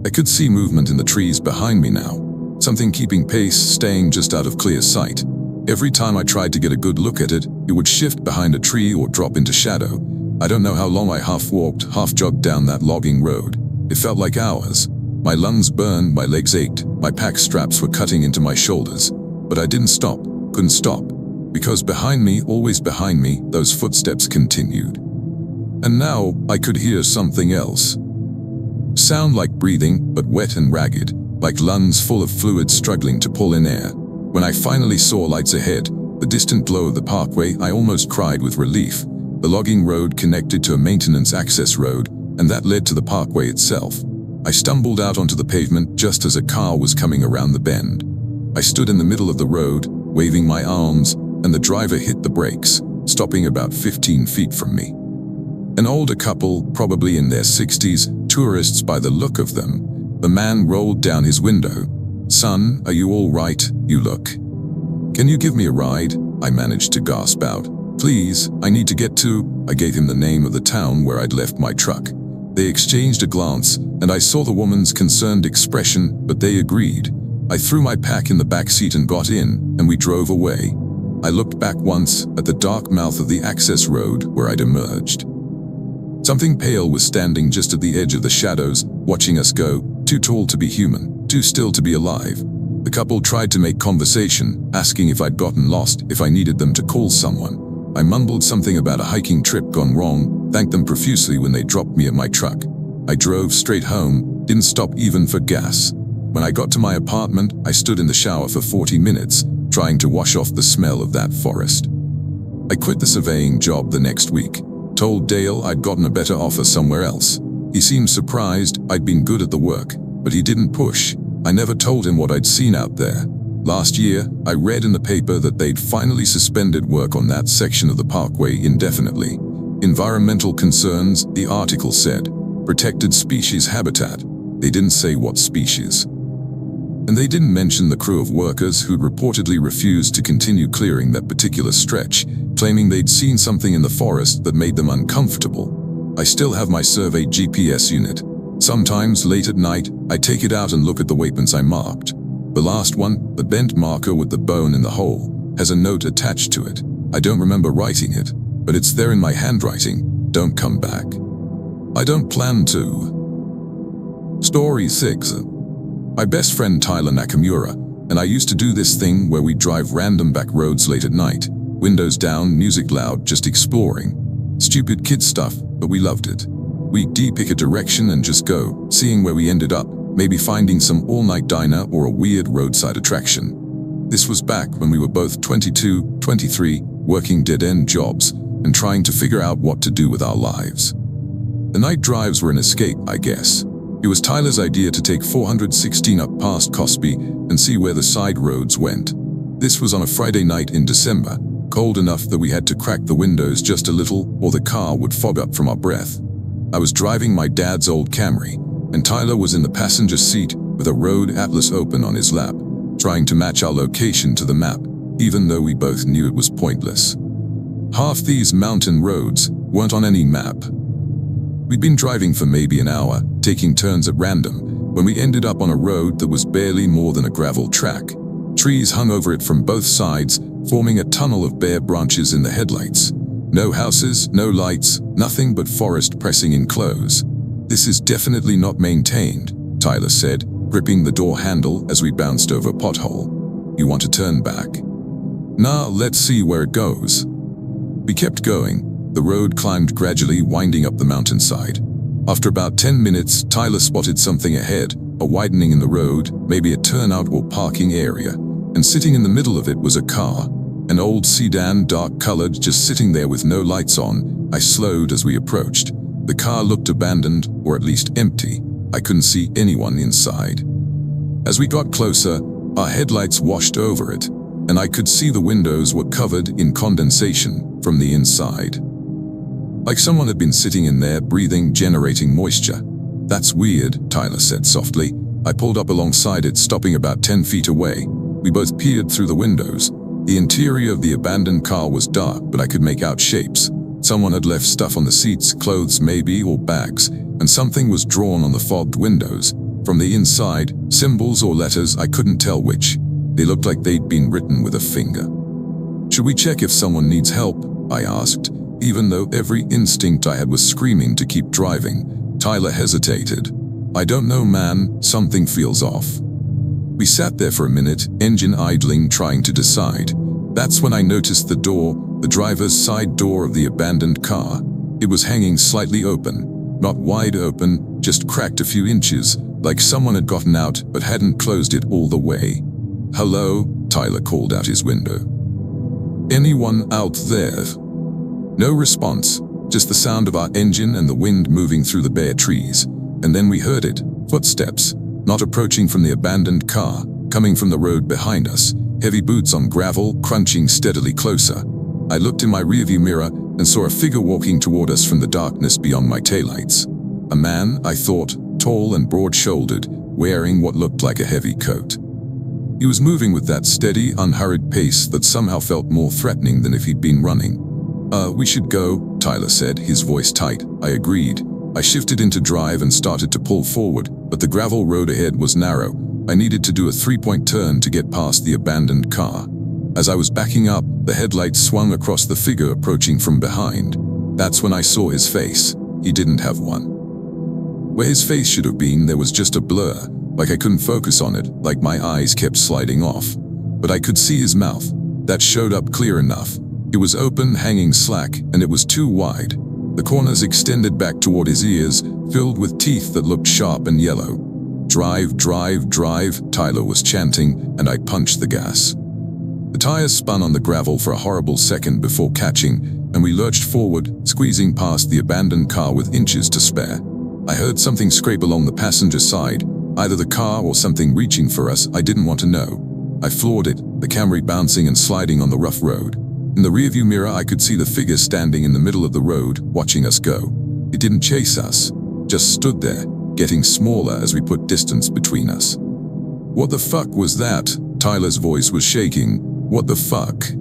I could see movement in the trees behind me now. Something keeping pace, staying just out of clear sight. Every time I tried to get a good look at it, it would shift behind a tree or drop into shadow. I don't know how long I half walked, half jogged down that logging road. It felt like hours. My lungs burned, my legs ached, my pack straps were cutting into my shoulders. But I didn't stop, couldn't stop. Because behind me, always behind me, those footsteps continued. And now, I could hear something else. Sound like breathing, but wet and ragged, like lungs full of fluid struggling to pull in air. When I finally saw lights ahead, the distant glow of the parkway, I almost cried with relief. The logging road connected to a maintenance access road, and that led to the parkway itself. I stumbled out onto the pavement just as a car was coming around the bend. I stood in the middle of the road, waving my arms, and the driver hit the brakes, stopping about 15 feet from me. An older couple, probably in their 60s, tourists by the look of them. The man rolled down his window. "Son, are you all right? You look. Can you give me a ride?" I managed to gasp out. "Please, I need to get to..." I gave him the name of the town where I'd left my truck. They exchanged a glance, and I saw the woman's concerned expression, but they agreed. I threw my pack in the back seat and got in, and we drove away. I looked back once at the dark mouth of the access road where I'd emerged. Something pale was standing just at the edge of the shadows, watching us go, too tall to be human, too still to be alive. The couple tried to make conversation, asking if I'd gotten lost, if I needed them to call someone. I mumbled something about a hiking trip gone wrong, thanked them profusely when they dropped me at my truck. I drove straight home, didn't stop even for gas. When I got to my apartment, I stood in the shower for 40 minutes, trying to wash off the smell of that forest. I quit the surveying job the next week. Told Dale I'd gotten a better offer somewhere else. He seemed surprised. I'd been good at the work, but he didn't push. I never told him what I'd seen out there. Last year, I read in the paper that they'd finally suspended work on that section of the parkway indefinitely. Environmental concerns, the article said. Protected species habitat. They didn't say what species. And they didn't mention the crew of workers who'd reportedly refused to continue clearing that particular stretch, claiming they'd seen something in the forest that made them uncomfortable. I still have my survey GPS unit. Sometimes, late at night, I take it out and look at the waypoints I marked. The last one, the bent marker with the bone in the hole, has a note attached to it. I don't remember writing it, but it's there in my handwriting. Don't come back. I don't plan to. Story 6. My best friend Tyler Nakamura and I used to do this thing where we drive random back roads late at night, windows down, music loud, just exploring. Stupid kid stuff, but we loved it. We pick a direction and just go, seeing where we ended up, maybe finding some all-night diner or a weird roadside attraction. This was back when we were both 22, 23, working dead-end jobs and trying to figure out what to do with our lives. The night drives were an escape, I guess. It was Tyler's idea to take 416 up past Cosby and see where the side roads went. This was on a Friday night in December, cold enough that we had to crack the windows just a little or the car would fog up from our breath. I was driving my dad's old Camry, and Tyler was in the passenger seat with a road atlas open on his lap, trying to match our location to the map, even though we both knew it was pointless. Half these mountain roads weren't on any map. We'd been driving for maybe an hour, taking turns at random, when we ended up on a road that was barely more than a gravel track. Trees hung over it from both sides, forming a tunnel of bare branches in the headlights. No houses, no lights, nothing but forest pressing in close. "This is definitely not maintained," Tyler said, gripping the door handle as we bounced over a pothole. "You want to turn back?" "Nah, let's see where it goes." We kept going. The road climbed gradually, winding up the mountainside. After about 10 minutes, Tyler spotted something ahead, a widening in the road, maybe a turnout or parking area, and sitting in the middle of it was a car. An old sedan, dark-colored, just sitting there with no lights on. I slowed as we approached. The car looked abandoned, or at least empty. I couldn't see anyone inside. As we got closer, our headlights washed over it, and I could see the windows were covered in condensation from the inside. Like someone had been sitting in there, breathing, generating moisture. "That's weird," Tyler said softly. I pulled up alongside it, stopping about 10 feet away. We both peered through the windows. The interior of the abandoned car was dark, but I could make out shapes. Someone had left stuff on the seats, clothes maybe, or bags, and something was drawn on the fogged windows. From the inside, symbols or letters, I couldn't tell which. They looked like they'd been written with a finger. "Should we check if someone needs help?" I asked, even though every instinct I had was screaming to keep driving. Tyler hesitated. "I don't know, man, something feels off." We sat there for a minute, engine idling, trying to decide. That's when I noticed the door, the driver's side door of the abandoned car. It was hanging slightly open, not wide open, just cracked a few inches, like someone had gotten out but hadn't closed it all the way. "Hello?" Tyler called out his window. "Anyone out there?" No response, just the sound of our engine and the wind moving through the bare trees. And then we heard it, footsteps, not approaching from the abandoned car, coming from the road behind us, heavy boots on gravel, crunching steadily closer. I looked in my rearview mirror and saw a figure walking toward us from the darkness beyond my taillights. A man, I thought, tall and broad-shouldered, wearing what looked like a heavy coat. He was moving with that steady, unhurried pace that somehow felt more threatening than if he'd been running. We should go," Tyler said, his voice tight. I agreed. I shifted into drive and started to pull forward, but the gravel road ahead was narrow. I needed to do a three-point turn to get past the abandoned car. As I was backing up, the headlights swung across the figure approaching from behind. That's when I saw his face. He didn't have one. Where his face should have been, there was just a blur, like I couldn't focus on it, like my eyes kept sliding off. But I could see his mouth. That showed up clear enough. It was open, hanging slack, and it was too wide. The corners extended back toward his ears, filled with teeth that looked sharp and yellow. "Drive, drive, drive," Tyler was chanting, and I punched the gas. The tires spun on the gravel for a horrible second before catching, and we lurched forward, squeezing past the abandoned car with inches to spare. I heard something scrape along the passenger side, either the car or something reaching for us. I didn't want to know. I floored it, the Camry bouncing and sliding on the rough road. In the rearview mirror, I could see the figure standing in the middle of the road, watching us go. It didn't chase us, just stood there, getting smaller as we put distance between us. "What the fuck was that?" Tyler's voice was shaking. "What the fuck?"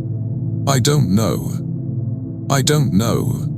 "I don't know. I don't know."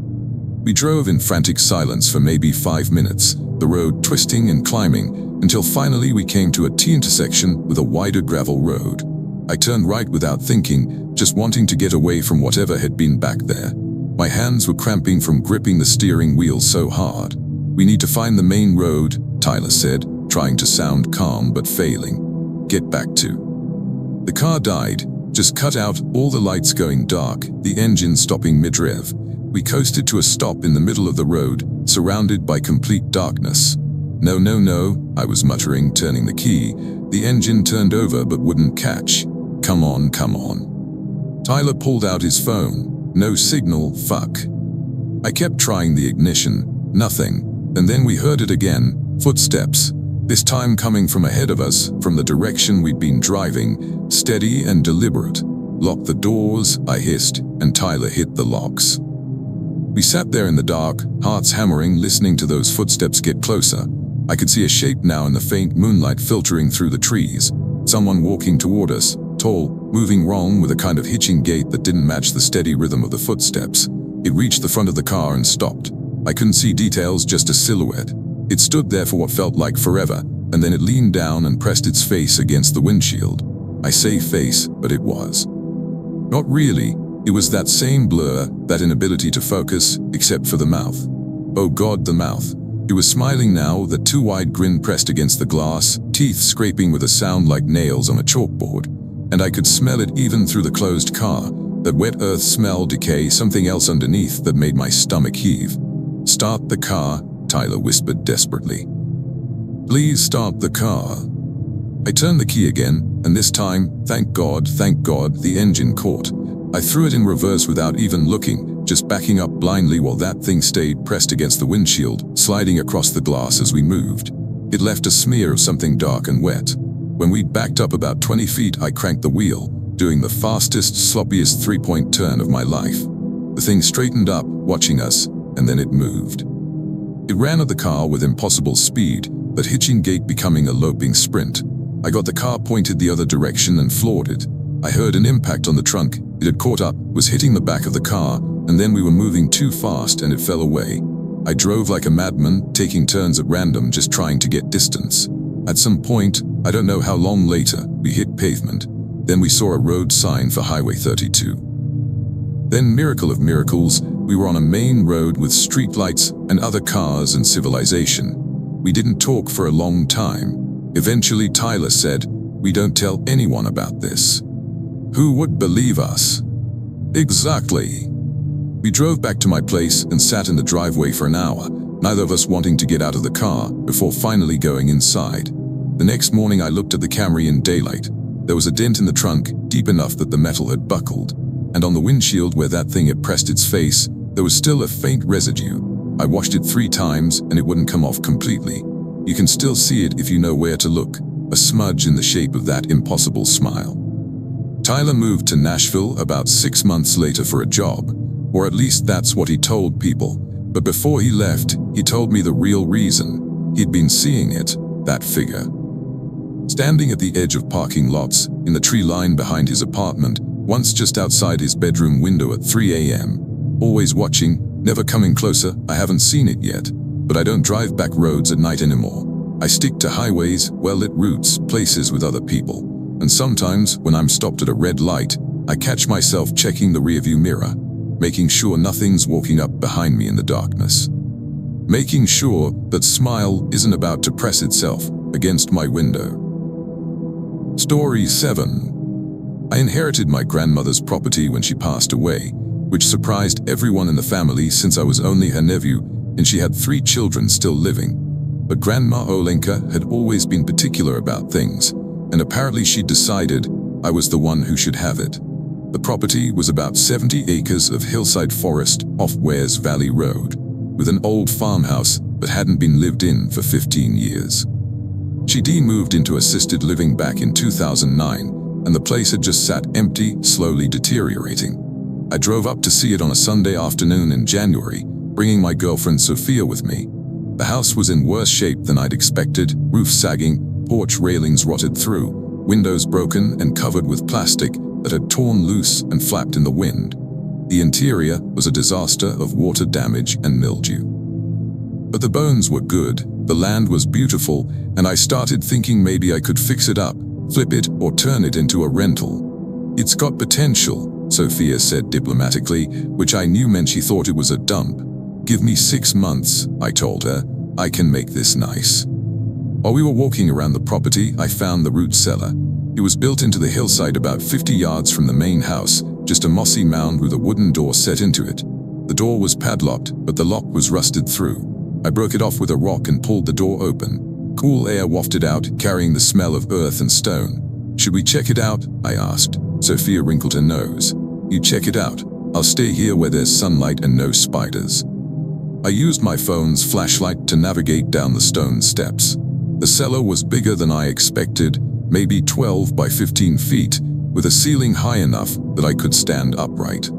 We drove in frantic silence for maybe 5 minutes, the road twisting and climbing, until finally we came to a T-intersection with a wider gravel road. I turned right without thinking, just wanting to get away from whatever had been back there. My hands were cramping from gripping the steering wheel so hard. "We need to find the main road," Tyler said, trying to sound calm but failing. "Get back to." The car died, just cut out, all the lights going dark, the engine stopping mid-rev. We coasted to a stop in the middle of the road, surrounded by complete darkness. No, no, no, I was muttering, turning the key. The engine turned over but wouldn't catch. Come on, come on. Tyler pulled out his phone. No signal, fuck. I kept trying the ignition. Nothing. And then we heard it again. Footsteps. This time coming from ahead of us, from the direction we'd been driving. Steady and deliberate. Lock the doors, I hissed, and Tyler hit the locks. We sat there in the dark, hearts hammering, listening to those footsteps get closer. I could see a shape now in the faint moonlight filtering through the trees. Someone walking toward us, tall, moving wrong with a kind of hitching gait that didn't match the steady rhythm of the footsteps. It reached the front of the car and stopped. I couldn't see details, just a silhouette. It stood there for what felt like forever, and then it leaned down and pressed its face against the windshield. I say face, but it was. Not really. It was that same blur, that inability to focus, except for the mouth. Oh God, the mouth. It was smiling now, that too wide grin pressed against the glass, teeth scraping with a sound like nails on a chalkboard. And I could smell it even through the closed car, that wet earth smell, decay, something else underneath that made my stomach heave. Start the car, Tyler whispered desperately. Please start the car. I turned the key again, and this time, thank God, the engine caught. I threw it in reverse without even looking, just backing up blindly while that thing stayed pressed against the windshield, sliding across the glass as we moved. It left a smear of something dark and wet. When we'd backed up about 20 feet, I cranked the wheel, doing the fastest, sloppiest three-point turn of my life. The thing straightened up, watching us, and then it moved. It ran at the car with impossible speed, that hitching gait becoming a loping sprint. I got the car pointed the other direction and floored it. I heard an impact on the trunk. It had caught up, was hitting the back of the car, and then we were moving too fast and it fell away. I drove like a madman, taking turns at random, just trying to get distance. At some point, I don't know how long later, we hit pavement. Then we saw a road sign for Highway 32. Then, miracle of miracles, we were on a main road with streetlights and other cars and civilization. We didn't talk for a long time. Eventually, Tyler said, "We don't tell anyone about this." Who would believe us? Exactly. We drove back to my place and sat in the driveway for an hour, neither of us wanting to get out of the car, before finally going inside. The next morning I looked at the Camry in daylight. There was a dent in the trunk, deep enough that the metal had buckled. And on the windshield where that thing had pressed its face, there was still a faint residue. I washed it 3 times and it wouldn't come off completely. You can still see it if you know where to look, a smudge in the shape of that impossible smile. Tyler moved to Nashville about 6 months later for a job, or at least that's what he told people. But before he left, he told me the real reason. He'd been seeing it, that figure. Standing at the edge of parking lots, in the tree line behind his apartment, once just outside his bedroom window at 3 a.m. Always watching, never coming closer. I haven't seen it yet, but I don't drive back roads at night anymore. I stick to highways, well-lit routes, places with other people. And sometimes, when I'm stopped at a red light, I catch myself checking the rearview mirror, making sure nothing's walking up behind me in the darkness. Making sure that smile isn't about to press itself against my window. Story 7. I inherited my grandmother's property when she passed away, which surprised everyone in the family since I was only her nephew and she had 3 children still living. But Grandma Olenka had always been particular about things, and apparently she decided I was the one who should have it. The property was about 70 acres of hillside forest off Wares Valley Road, with an old farmhouse that hadn't been lived in for 15 years. She moved into assisted living back in 2009, and the place had just sat empty, slowly deteriorating. I drove up to see it on a Sunday afternoon in January, bringing my girlfriend Sophia with me. The house was in worse shape than I'd expected, roof sagging, porch railings rotted through, windows broken and covered with plastic that had torn loose and flapped in the wind. The interior was a disaster of water damage and mildew. But the bones were good, the land was beautiful, and I started thinking maybe I could fix it up, flip it, or turn it into a rental. It's got potential, Sophia said diplomatically, which I knew meant she thought it was a dump. Give me 6 months, I told her. I can make this nice. While we were walking around the property, I found the root cellar. It was built into the hillside about 50 yards from the main house, just a mossy mound with a wooden door set into it. The door was padlocked, but the lock was rusted through. I broke it off with a rock and pulled the door open. Cool air wafted out, carrying the smell of earth and stone. "Should we check it out?" I asked. Sophia wrinkled her nose. "You check it out. I'll stay here where there's sunlight and no spiders." I used my phone's flashlight to navigate down the stone steps. The cellar was bigger than I expected, maybe 12 by 15 feet, with a ceiling high enough that I could stand upright.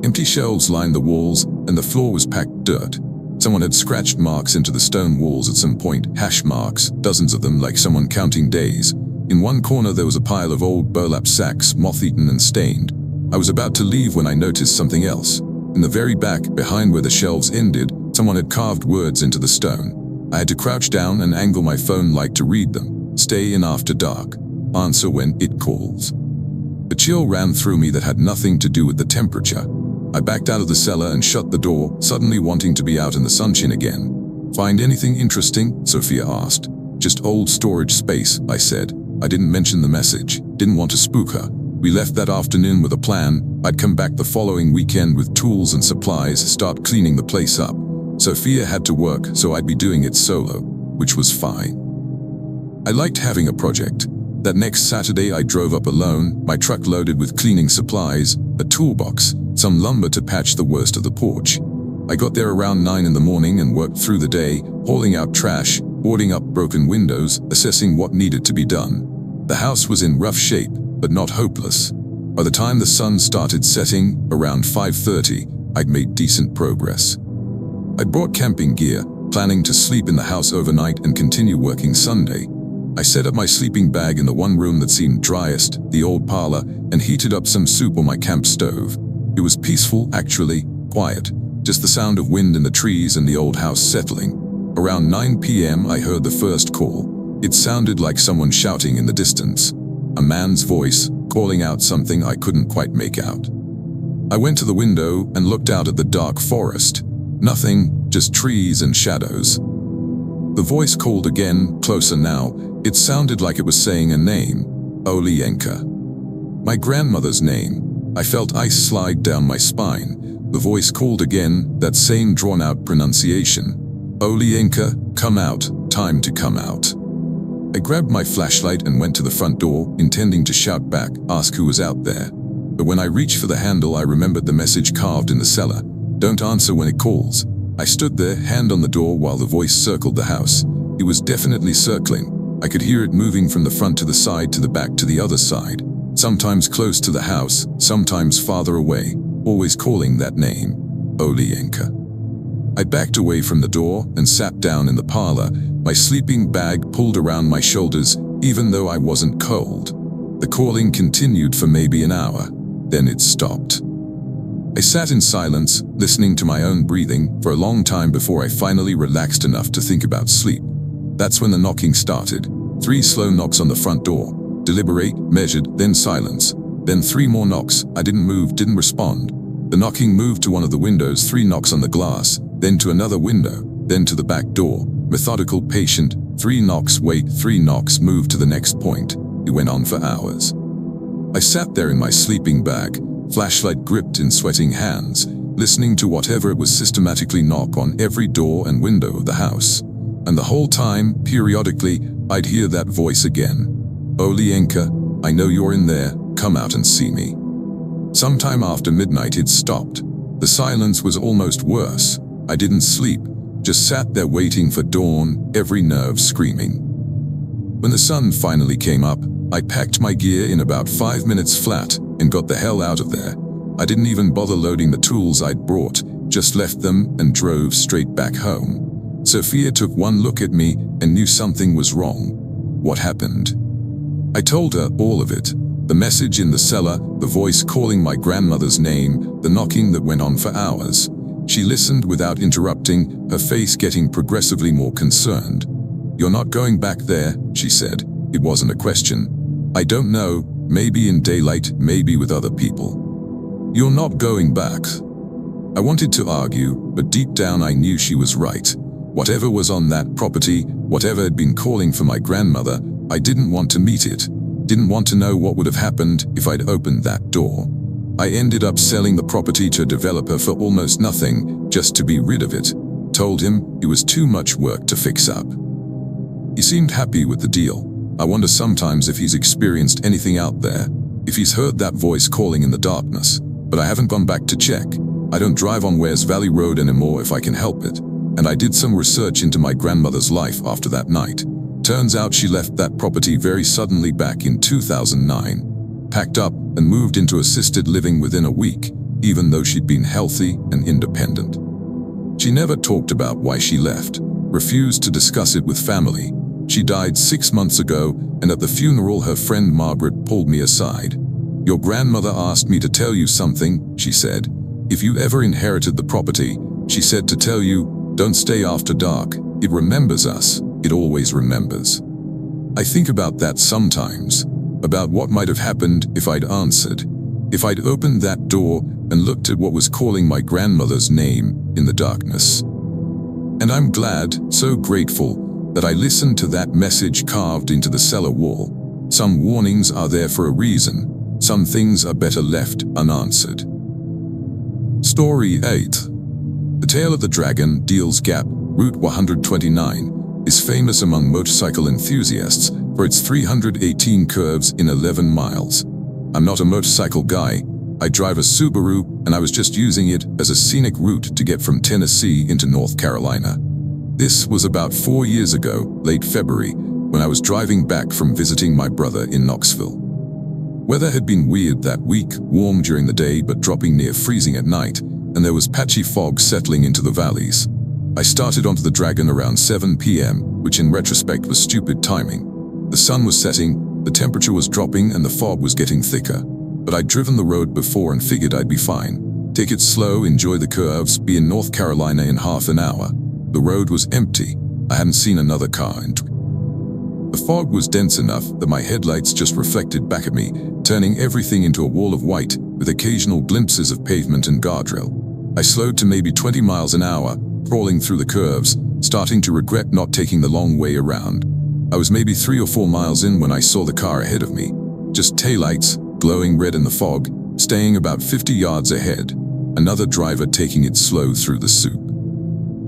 Empty shelves lined the walls, and the floor was packed dirt. Someone had scratched marks into the stone walls at some point, hash marks, dozens of them, like someone counting days. In one corner there was a pile of old burlap sacks, moth-eaten and stained. I was about to leave when I noticed something else. In the very back, behind where the shelves ended, someone had carved words into the stone. I had to crouch down and angle my phone light to read them. "Stay in after dark. Answer when it calls." A chill ran through me that had nothing to do with the temperature. I backed out of the cellar and shut the door, suddenly wanting to be out in the sunshine again. "Find anything interesting?" Sophia asked. "Just old storage space," I said. I didn't mention the message, didn't want to spook her. We left that afternoon with a plan. I'd come back the following weekend with tools and supplies, start cleaning the place up. Sophia had to work, so I'd be doing it solo, which was fine. I liked having a project. That next Saturday I drove up alone, my truck loaded with cleaning supplies, a toolbox, some lumber to patch the worst of the porch. I got there around 9 in the morning and worked through the day, hauling out trash, boarding up broken windows, assessing what needed to be done. The house was in rough shape, but not hopeless. By the time the sun started setting, around 5:30, I'd made decent progress. I brought camping gear, planning to sleep in the house overnight and continue working Sunday. I set up my sleeping bag in the one room that seemed driest, the old parlor, and heated up some soup on my camp stove. It was peaceful, actually, quiet, just the sound of wind in the trees and the old house settling. Around 9 p.m. I heard the first call. It sounded like someone shouting in the distance. A man's voice, calling out something I couldn't quite make out. I went to the window and looked out at the dark forest. Nothing, just trees and shadows. The voice called again, closer now. It sounded like it was saying a name, Olienka. My grandmother's name. I felt ice slide down my spine. The voice called again, that same drawn-out pronunciation. Olienka, come out, time to come out. I grabbed my flashlight and went to the front door, intending to shout back, ask who was out there. But when I reached for the handle, I remembered the message carved in the cellar. Don't answer when it calls. I stood there, hand on the door, while the voice circled the house. It was definitely circling. I could hear it moving from the front to the side to the back to the other side. Sometimes close to the house, sometimes farther away, always calling that name, Olienka. I backed away from the door and sat down in the parlor, my sleeping bag pulled around my shoulders, even though I wasn't cold. The calling continued for maybe an hour, then it stopped. I sat in silence, listening to my own breathing, for a long time before I finally relaxed enough to think about sleep. That's when the knocking started. 3 slow knocks on the front door. Deliberate, measured, then silence. Then 3 more knocks. I didn't move, didn't respond. The knocking moved to one of the windows, 3 knocks on the glass, then to another window, then to the back door. Methodical, patient, 3 knocks, wait, 3 knocks, move to the next point. It went on for hours. I sat there in my sleeping bag, flashlight gripped in sweating hands, listening to whatever it was systematically knock on every door and window of the house. And the whole time, periodically, I'd hear that voice again. Olienka, I know you're in there, come out and see me. Sometime after midnight it stopped. The silence was almost worse. I didn't sleep, just sat there waiting for dawn, every nerve screaming. When the sun finally came up, I packed my gear in about 5 minutes flat and got the hell out of there. I didn't even bother loading the tools I'd brought, just left them and drove straight back home. Sophia took one look at me and knew something was wrong. What happened? I told her all of it. The message in the cellar, the voice calling my grandmother's name, the knocking that went on for hours. She listened without interrupting, her face getting progressively more concerned. You're not going back there, she said. It wasn't a question. I don't know, maybe in daylight, maybe with other people. You're not going back. I wanted to argue, but deep down I knew she was right. Whatever was on that property, whatever had been calling for my grandmother, I didn't want to meet it. Didn't want to know what would have happened if I'd opened that door. I ended up selling the property to a developer for almost nothing, just to be rid of it. Told him it was too much work to fix up. He seemed happy with the deal. I wonder sometimes if he's experienced anything out there, if he's heard that voice calling in the darkness. But I haven't gone back to check. I don't drive on Wares Valley Road anymore if I can help it. And I did some research into my grandmother's life after that night. Turns out she left that property very suddenly back in 2009. Packed up and moved into assisted living within a week, even though she'd been healthy and independent. She never talked about why she left, refused to discuss it with family. She died 6 months ago, and at the funeral her friend Margaret pulled me aside. "Your grandmother asked me to tell you something," she said. "If you ever inherited the property," she said, "to tell you, don't stay after dark. It remembers us. It always remembers." I think about that sometimes, about what might have happened if I'd answered, if I'd opened that door and looked at what was calling my grandmother's name in the darkness. And I'm glad, so grateful, that I listened to that message carved into the cellar wall. Some warnings are there for a reason. Some things are better left unanswered. Story 8. The Tail of the Dragon, Deals Gap, Route 129, is famous among motorcycle enthusiasts for its 318 curves in 11 miles. I'm not a motorcycle guy. I drive a Subaru, and I was just using it as a scenic route to get from Tennessee into North Carolina. This was about 4 years ago, late February, when I was driving back from visiting my brother in Knoxville. Weather had been weird that week, warm during the day but dropping near freezing at night, and there was patchy fog settling into the valleys. I started onto the Dragon around 7 p.m., which in retrospect was stupid timing. The sun was setting, the temperature was dropping, and the fog was getting thicker. But I'd driven the road before and figured I'd be fine. Take it slow, enjoy the curves, be in North Carolina in half an hour. The road was empty. I hadn't seen another car in. The fog was dense enough that my headlights just reflected back at me, turning everything into a wall of white, with occasional glimpses of pavement and guardrail. I slowed to maybe 20 miles an hour, crawling through the curves, starting to regret not taking the long way around. I was maybe 3 or 4 miles in when I saw the car ahead of me. Just taillights, glowing red in the fog, staying about 50 yards ahead. Another driver taking it slow through the soup.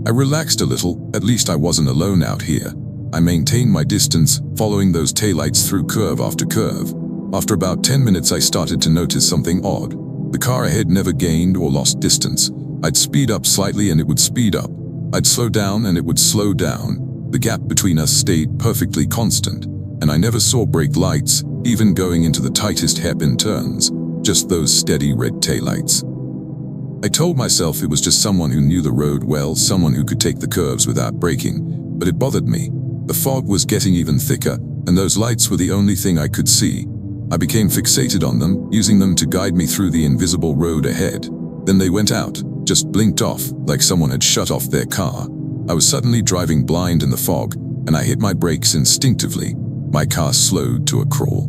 I relaxed a little, at least I wasn't alone out here. I maintained my distance, following those taillights through curve after curve. After about 10 minutes I started to notice something odd. The car ahead never gained or lost distance. I'd speed up slightly and it would speed up. I'd slow down and it would slow down. The gap between us stayed perfectly constant, and I never saw brake lights, even going into the tightest hairpin turns, just those steady red taillights. I told myself it was just someone who knew the road well, someone who could take the curves without braking, but it bothered me. The fog was getting even thicker, and those lights were the only thing I could see. I became fixated on them, using them to guide me through the invisible road ahead. Then they went out, just blinked off, like someone had shut off their car. I was suddenly driving blind in the fog, and I hit my brakes instinctively. My car slowed to a crawl.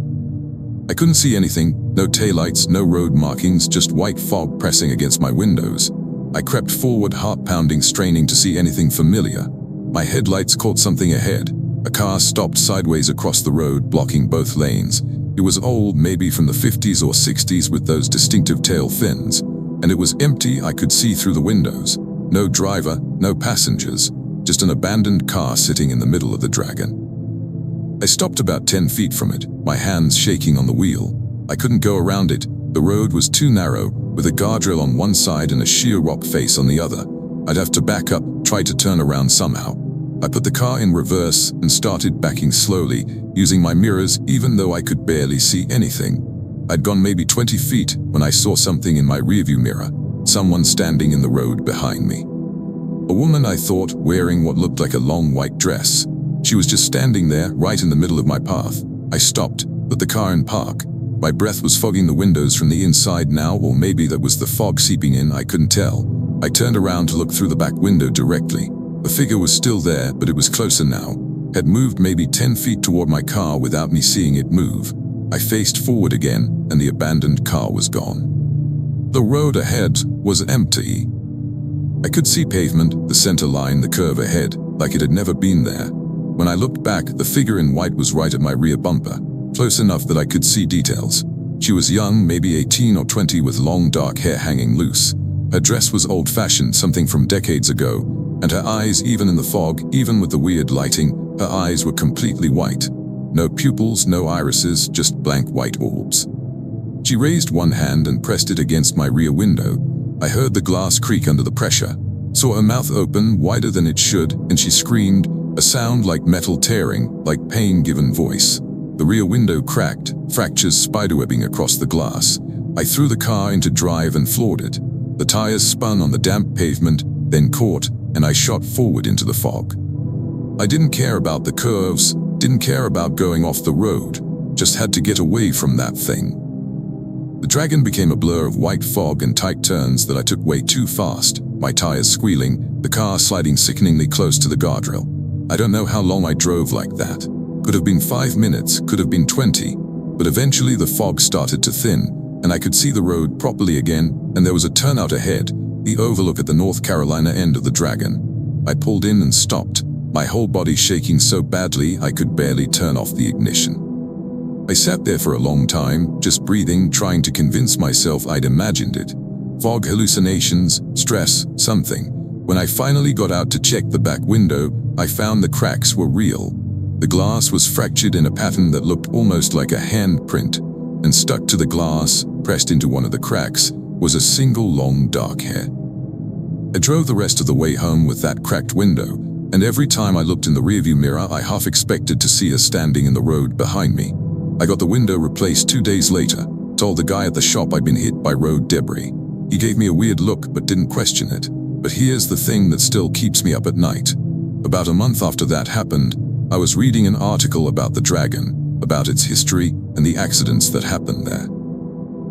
I couldn't see anything, no taillights, no road markings, just white fog pressing against my windows. I crept forward, heart pounding, straining to see anything familiar. My headlights caught something ahead. A car stopped sideways across the road, blocking both lanes. It was old, maybe from the 50s or 60s, with those distinctive tail fins. And it was empty. I could see through the windows. No driver, no passengers, just an abandoned car sitting in the middle of the Dragon. I stopped about 10 feet from it, my hands shaking on the wheel. I couldn't go around it. The road was too narrow, with a guardrail on one side and a sheer rock face on the other. I'd have to back up, try to turn around somehow. I put the car in reverse and started backing slowly, using my mirrors even though I could barely see anything. I'd gone maybe 20 feet when I saw something in my rearview mirror, someone standing in the road behind me. A woman, I thought, wearing what looked like a long white dress. She was just standing there, right in the middle of my path. I stopped, put the car in park. My breath was fogging the windows from the inside now, or maybe that was the fog seeping in, I couldn't tell. I turned around to look through the back window directly. The figure was still there, but it was closer now. Had moved maybe 10 feet toward my car without me seeing it move. I faced forward again, and the abandoned car was gone. The road ahead was empty. I could see pavement, the center line, the curve ahead, like it had never been there. When I looked back, the figure in white was right at my rear bumper, close enough that I could see details. She was young, maybe 18 or 20, with long dark hair hanging loose. Her dress was old-fashioned, something from decades ago, and her eyes, even in the fog, even with the weird lighting, her eyes were completely white. No pupils, no irises, just blank white orbs. She raised one hand and pressed it against my rear window. I heard the glass creak under the pressure, saw her mouth open wider than it should, and she screamed, a sound like metal tearing, like pain-given voice. The rear window cracked, fractures spiderwebbing across the glass. I threw the car into drive and floored it. The tires spun on the damp pavement, then caught, and I shot forward into the fog. I didn't care about the curves, didn't care about going off the road, just had to get away from that thing. The Dragon became a blur of white fog and tight turns that I took way too fast, my tires squealing, the car sliding sickeningly close to the guardrail. I don't know how long I drove like that. Could have been 5 minutes, could have been 20, but eventually the fog started to thin, and I could see the road properly again, and there was a turnout ahead, the overlook at the North Carolina end of the Dragon. I pulled in and stopped, my whole body shaking so badly I could barely turn off the ignition. I sat there for a long time, just breathing, trying to convince myself I'd imagined it. Fog, hallucinations, stress, something. When I finally got out to check the back window, I found the cracks were real. The glass was fractured in a pattern that looked almost like a handprint, and stuck to the glass, pressed into one of the cracks, was a single long dark hair. I drove the rest of the way home with that cracked window, and every time I looked in the rearview mirror I half expected to see her standing in the road behind me. I got the window replaced 2 days later, told the guy at the shop I'd been hit by road debris. He gave me a weird look but didn't question it. But here's the thing that still keeps me up at night. About a month after that happened, I was reading an article about the Dragon, about its history and the accidents that happened there.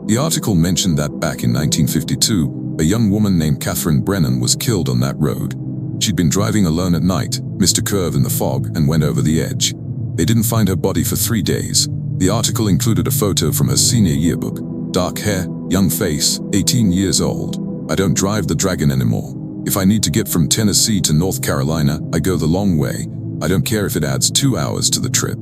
The article mentioned that back in 1952, a young woman named Catherine Brennan was killed on that road. She'd been driving alone at night, missed a curve in the fog, and went over the edge. They didn't find her body for 3 days. The article included a photo from her senior yearbook. Dark hair, young face, 18 years old. I don't drive the Dragon anymore. If I need to get from Tennessee to North Carolina, I go the long way. I don't care if it adds 2 hours to the trip.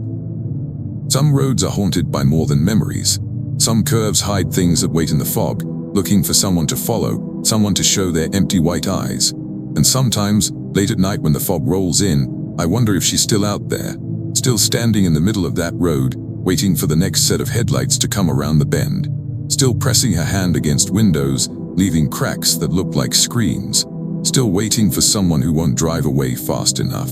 Some roads are haunted by more than memories. Some curves hide things that wait in the fog, looking for someone to follow, someone to show their empty white eyes. And sometimes, late at night when the fog rolls in, I wonder if she's still out there, still standing in the middle of that road, waiting for the next set of headlights to come around the bend, still pressing her hand against windows, leaving cracks that look like screens, still waiting for someone who won't drive away fast enough.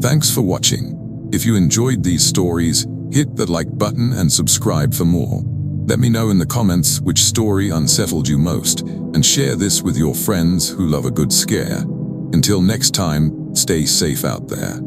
Thanks for watching. If you enjoyed these stories, hit that like button and subscribe for more. Let me know in the comments which story unsettled you most, and share this with your friends who love a good scare. Until next time, stay safe out there.